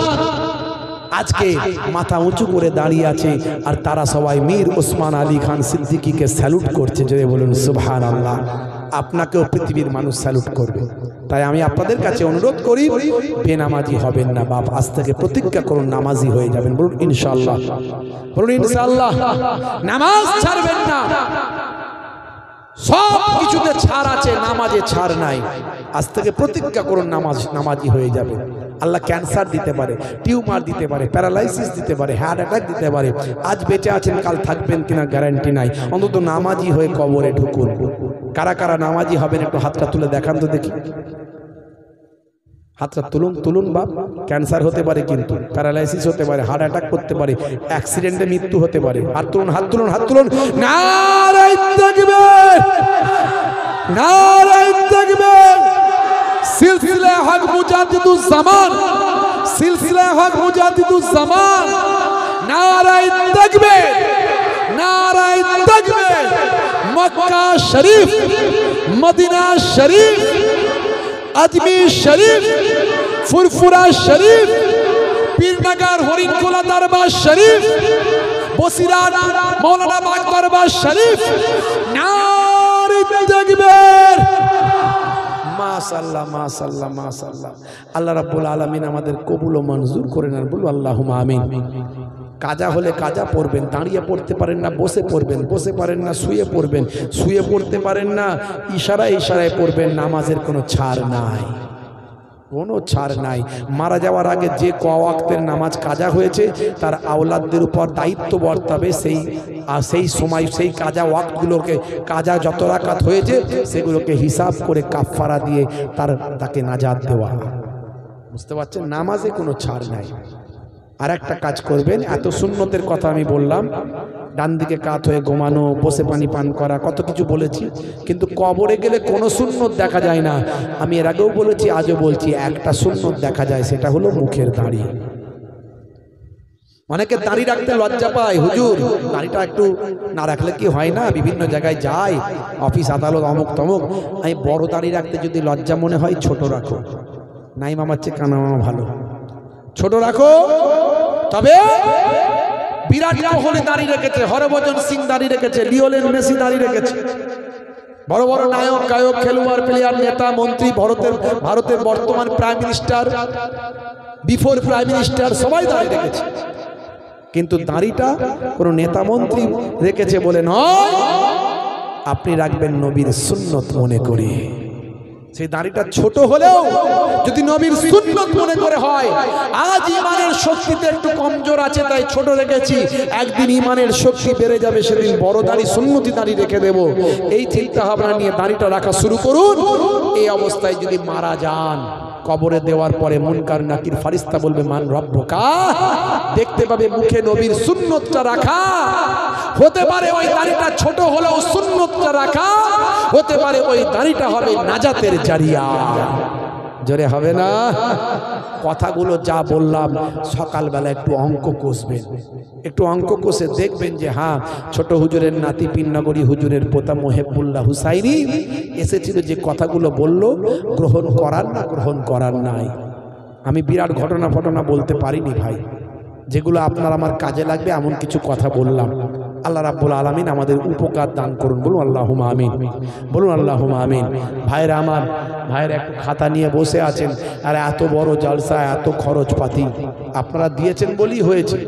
আজকে মাথা উঁচু করে দাঁড়িয়ে আছে। আর তারা সবাই মীর ওসমান আলী খান সিদ্দিকীকে স্যালুট করছে। জোরে বলুন সুবহানাল্লাহ। আপনাকেও পৃথিবীর মানুষ স্যালুট করবে। তাই আমি আপনাদের কাছে অনুরোধ করি, বেনামাজি হবেন না বাপ। আজ থেকে প্রতিজ্ঞা করুন নামাজি হয়ে যাবেন। বলুন ইনশাআল্লাহ, বলুন ইনশাআল্লাহ। নামাজ ছাড়বেন না। সব কিছুতে ছাড় আছে, নামাজে ছাড় নাই। আজ থেকে প্রতিজ্ঞা করুন নামাজি হয়ে যাবে। আল্লাহ ক্যান্সার দিতে পারে, টিউমার দিতে পারে, প্যারালাইসিস দিতে পারে, হার্ট অ্যাটাক দিতে পারে। আজ বেঁচে আছেন, কাল থাকবেন কিনা গ্যারান্টি নাই। অন্তত নামাজি হয়ে কবরে ঢুকুন। কারা কারা নামাজি হবেন একটু হাতটা তুলে দেখান তো দেখি। হাতটা তুলুন, তুলুন বাপ। ক্যান্সার হতে পারে, কিন্তু প্যারালাইসিস হতে পারে, হার্ট অ্যাটাক করতে পারে, অ্যাক্সিডেন্টে মৃত্যু হতে পারে। হাত তুলুন, হাত তুলুন, হাত তুলুন। নারায়ে তাকবীর, নারায়ে তাকবীর। সিলসিলা হক মুজাদ্দিদুজ জামান, সিলসিলা হক মুজাদ্দিদুজ জামান। নারায়ে তাকবীর, নারায়ে তাকবীর। মক্কা শরীফ, মদিনা শরীফ, আজমির শরীফ, ফুরফুরা শরীফ, পীরনগর হরিণখোলা দরবার শরীফ, বসিরহাট মৌলানা বাগ দরবার শরীফ। নারায়ে তাকবীর। মাশাআল্লাহ, মাশাআল্লাহ, মাশাআল্লাহ। আল্লাহ রাব্বুল আলামিন আমাদের কবুল ও মঞ্জুর করে নেন। বলুন আল্লাহুম্মা আমিন। কাজা হলে কাজা পড়বেন, দাঁড়িয়ে পড়তে পারেন না বসে পড়বেন, বসে পারেন না শুয়ে পড়বেন, শুয়ে পড়তে পারেন না ইশারায় ইশারায় পড়বেন। নামাজের কোনো ছাড় নাই। কোনো ছাড় নাই। মারা যাওয়ার আগে যে ওয়াক্তের নামাজ কাজা হয়েছে তার আওলাদদের উপর দায়িত্ব বর্তাবে সেই সময় সেই কাজা ওয়াক্তগুলোকে, কাজা যত রাকাত হয়েছে সেগুলোকে হিসাব করে কাফারা দিয়ে তাকে নাজাত দেওয়া। বুঝতে পারছেন, নামাজে কোনো ছাড় নাই। আর একটা কাজ করবেন, এত সুন্নতের কথা আমি বললাম, ডান দিকে কাত হয়ে ঘুমানো, বসে পানি পান করা, কত কিছু বলেছি, কিন্তু কবরে গেলে কোনো সুন্নত দেখা যায় না। আমি এর আগেও বলেছি, আজও বলছি, একটা সুন্নত দেখা যায়, সেটা হলো মুখের দাড়ি। অনেকে দাড়ি রাখতে লজ্জা পায়, হুজুর দাড়িটা একটু না রাখলে কি হয় না, বিভিন্ন জায়গায় যায়, অফিস আদালত অমুক তমুক। আমি বড় দাড়ি রাখতে যদি লজ্জা মনে হয়, ছোট রাখো, নাই মামার চেয়ে কানা মামা ভালো, ছোট রাখো। তবে বিরাট কোহলি দাঁড়িয়ে রেখেছে, হরভজন সিং দাঁড়িয়ে রেখেছে, লিওনেল মেসি দাঁড়িয়ে রেখেছে, বড় বড় নায়ক গায়ক খেলোয়াড় প্লেয়ার নেতা মন্ত্রী, ভারতের বর্তমান prime minister, before prime minister সবাই দাঁড়িয়ে রেখেছে। কিন্তু দাঁড়িটা কোনো নেতা মন্ত্রী রেখেছে বলে নয়, আপনি রাখবেন নবীর সুন্নত মনে করে। সেই দাড়িটা ছোট হলেও যদি নবীর সুন্নত মনে করে হয়, আজ ইমানের শক্তিতে একটু কমজোর আছে তাই ছোট রেখেছি, একদিন ইমানের শক্তি বেড়ে যাবে, সেদিন বড় দাড়ি সুন্নতি দাড়ি রেখে দেব, এই চিন্তা ভাবনা নিয়ে দাড়িটা রাখা শুরু করুন। এই অবস্থায় যদি মারা যান, কবরে দেওয়ার পরে মুনকার নাকির ফারিস্তা বলবে মান রব্বুকা, দেখতে পাবে মুখে নবীর সুন্নতটা রাখা। হতে পারে ওই দাড়িটা ছোট হলেও সুন্নতটা রাখা, হতে পারে ওই দাড়িটা হবে নাজাতের জারিয়া। জোরে হবে না? কথাগুলো যা বললাম, সকালবেলা একটু অঙ্ক কষবেন, একটু অঙ্ক কষে দেখবেন যে হ্যাঁ, ছোট হুজুরের নাতি পিননগরী হুজুরের পোতা মোহেবুল্লাহ হুসাইনি এসেছিল, যে কথাগুলো বলল, গ্রহণ করার না গ্রহণ করার নাই। আমি বিরাট ঘটনা বলতে পারিনি ভাই, যেগুলো আপনার আমার কাজে লাগবে এমন কিছু কথা বললাম। আল্লাহ রাব্বুল আলামিন আমাদের উপকার দান করুন, বলুন আল্লাহুম্মা আমিন, বলুন আল্লাহুম্মা আমিন। ভাইরা আমার, ভাইয়ের একটু খাতা নিয়ে বসে আছেন, আর এত বড় জলসা, এত খরচপাতি আপনারা দিয়েছেন বলেই হয়েছে,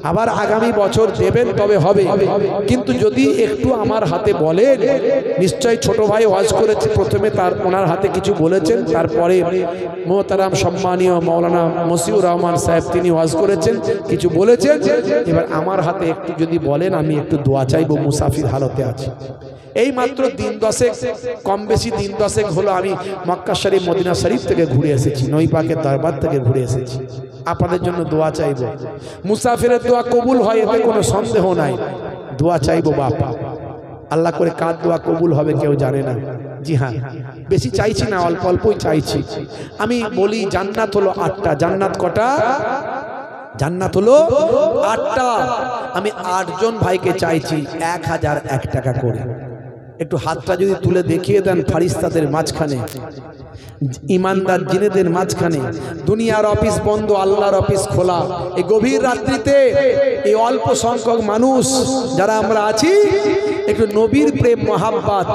আবার আগামী বছর দেবেন তবে হবে। কিন্তু যদি একটু আমার হাতে বলেন, নিশ্চয়ই ছোট ভাই ওয়াজ করেছে, প্রথমে ওনার হাতে কিছু বলেছেন, তারপরে মোহতারাম সম্মানীয় মাওলানা মসিউর রহমান সাহেব তিনি ওয়াজ করেছেন, কিছু বলেছেন। এবার আমার হাতে একটু যদি বলেন, আমি একটু দোয়া চাইবো, মুসাফির হালতে আছি। এই মাত্র দিন দশেক, কম বেশি দিন দশেক হলো আমি মক্কা শরীফ মদিনা শরীফ থেকে ঘুরে এসেছি, নই পাকের দরবার থেকে ঘুরে এসেছি। আপনাদের জন্য দোয়া চাইবো, মুসাফিরের দোয়া কবুল হয় এতে কোনো সন্দেহ নাই। দোয়া চাইবো বাবা, আল্লাহ করে কার দোয়া কবুল হবে কেউ জানে না। জি হ্যাঁ, বেশি চাইছি না, অল্প অল্পই চাইছি। আমি বলি জান্নাত হলো 8টা। জান্নাত কটা? জান্নাত হলো 8টা। আমি 8 জন ভাইকে চাইছি 1001 টাকা করে। একটু হাতটা যদি তুলে দেখিয়ে দেন ফারিস্তাদের মাঝখানে, ইমানদার জিনেদের মাঝখানে, দুনিয়ার অফিস বন্ধ, আল্লাহর অফিস খোলা, এই গভীর রাত্রিতে এই অল্প সংখ্যক মানুষ যারা আমরা আছি, একটু নবীর প্রেম মহাব্বত,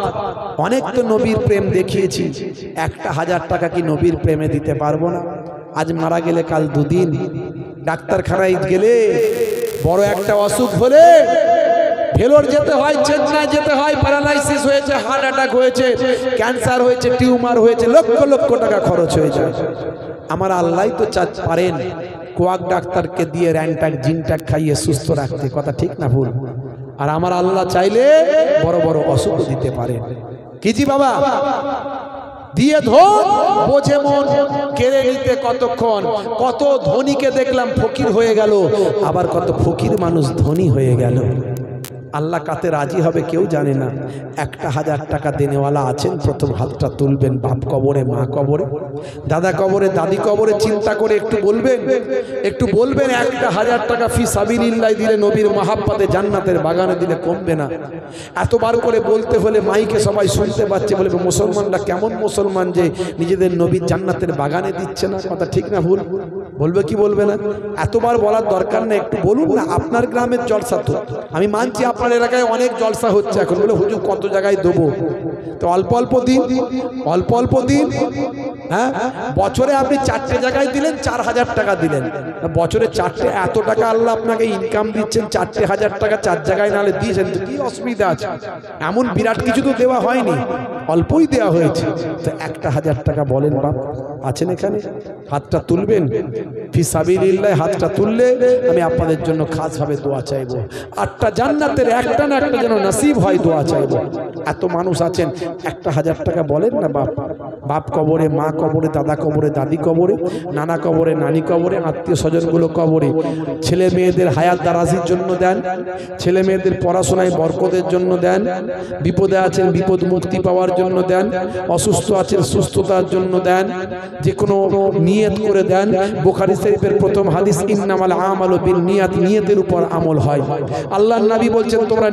অনেক তো নবীর প্রেম দেখিয়েছি, 1000 টাকা কি নবীর প্রেমে দিতে পারবো না? আজ মারা গেলে কাল 2 দিন, ডাক্তারখানায় গেলে বড় একটা অসুখ হলে ভেলোর যেতে হয়, চেন্নাই যেতে হয়, প্যারালাইসিস হয়েছে, হার্ট অ্যাটাক হয়েছে, ক্যান্সার হয়েছে, টিউমার হয়েছে, লক্ষ লক্ষ টাকা খরচ হয়ে যায়। আমার আল্লাহ তো পারেন কোয়াক ডাক্তারকে দিয়ে র্যানটাক জিনটাক খাইয়ে সুস্থ রাখতে, কথা ঠিক না ভুল? আর আমার আল্লাহ চাইলে বড় বড় অসুখ দিতে পারেন। কি জি বাবা, দিয়ে ধন বোঝে মন, কেড়ে নিতে কতক্ষণ। কত ধনীকে দেখলাম ফকির হয়ে গেল, আবার কত ফকির মানুষ ধনী হয়ে গেল। আল্লাহ কাতে রাজি হবে কেউ জানে না। 1000 টাকা দেনেওয়ালা আছেন, প্রথম হাতটা তুলবেন। বাপ কবরে, মা কবরে, দাদা কবরে, দাদি কবরে, চিন্তা করে একটু বলবেন, একটু বলবেন 1000 টাকা ফি সাবিলিল্লাহ দিলে, নবীর মহাব্বতে জান্নাতের বাগানে দিলে কমবে না। এতবার করে বলতে হলে মাইকে সবাই শুনতে পাচ্ছে, বলবে মুসলমানরা কেমন মুসলমান যে নিজেদের নবীর জান্নাতের বাগানে দিচ্ছে না, কথা ঠিক না ভুল? বলবে কি বলবে না? এতবার বলার দরকার নেই, একটু বলুন না। আপনার গ্রামের জলসা তো আমি মানছি, আপনার এলাকায় অনেক জলসা হচ্ছে এখন, বলে হুজুর কত জায়গায় দেবো, তো অল্প অল্প দিন, অল্প অল্প দিন। হ্যাঁ, বছরে আপনি 4টে জায়গায় দিলেন 4000 টাকা দিলেন, বছরে 4টে, এত টাকা আল্লাহ আপনাকে ইনকাম দিচ্ছেন, 4,000 টাকা 4 জায়গায় নালে দিয়েছেন, তো কি অসুবিধা আছে? এমন বিরাট কিছু তো দেওয়া হয়নি, অল্পই দেওয়া হয়েছে। তো 1,000 টাকা বলেন বাপ, আছেন এখানে? হাতটা তুলবেন ফি সাবিলিল্লাহ, হাতটা তুললে আমি আপনাদের জন্য খাসভাবে দোয়া চাইবো। 8টা জান্নাতের একটা না একটা যেন নসিব হয়, দোয়া চাইবো। এত মানুষ আছেন, 1,000 টাকা বলেন না বাপ। বাপ কবরে, মা কবরে, দাদা কবরে, দাদি কবরে, নানা কবরে, নানি কবরে, আত্মীয় স্বজনগুলো কবরে। ছেলে মেয়েদের হায়াত দারাজির জন্য দেন, ছেলে মেয়েদের পড়াশোনায় বরকতের জন্য দেন, বিপদে আছেন বিপদ মুক্তি পাওয়ার জন্য দেন, অসুস্থ আছেন সুস্থতার জন্য দেন, যে কোনো নিয়ত করে দেন। বুখারী শরীফের প্রথম হাদিস, ইন্নামাল আমালু বিন নিয়াত, নিয়তের উপর আমল হয়। আল্লাহর নবী বলছেন তোমরা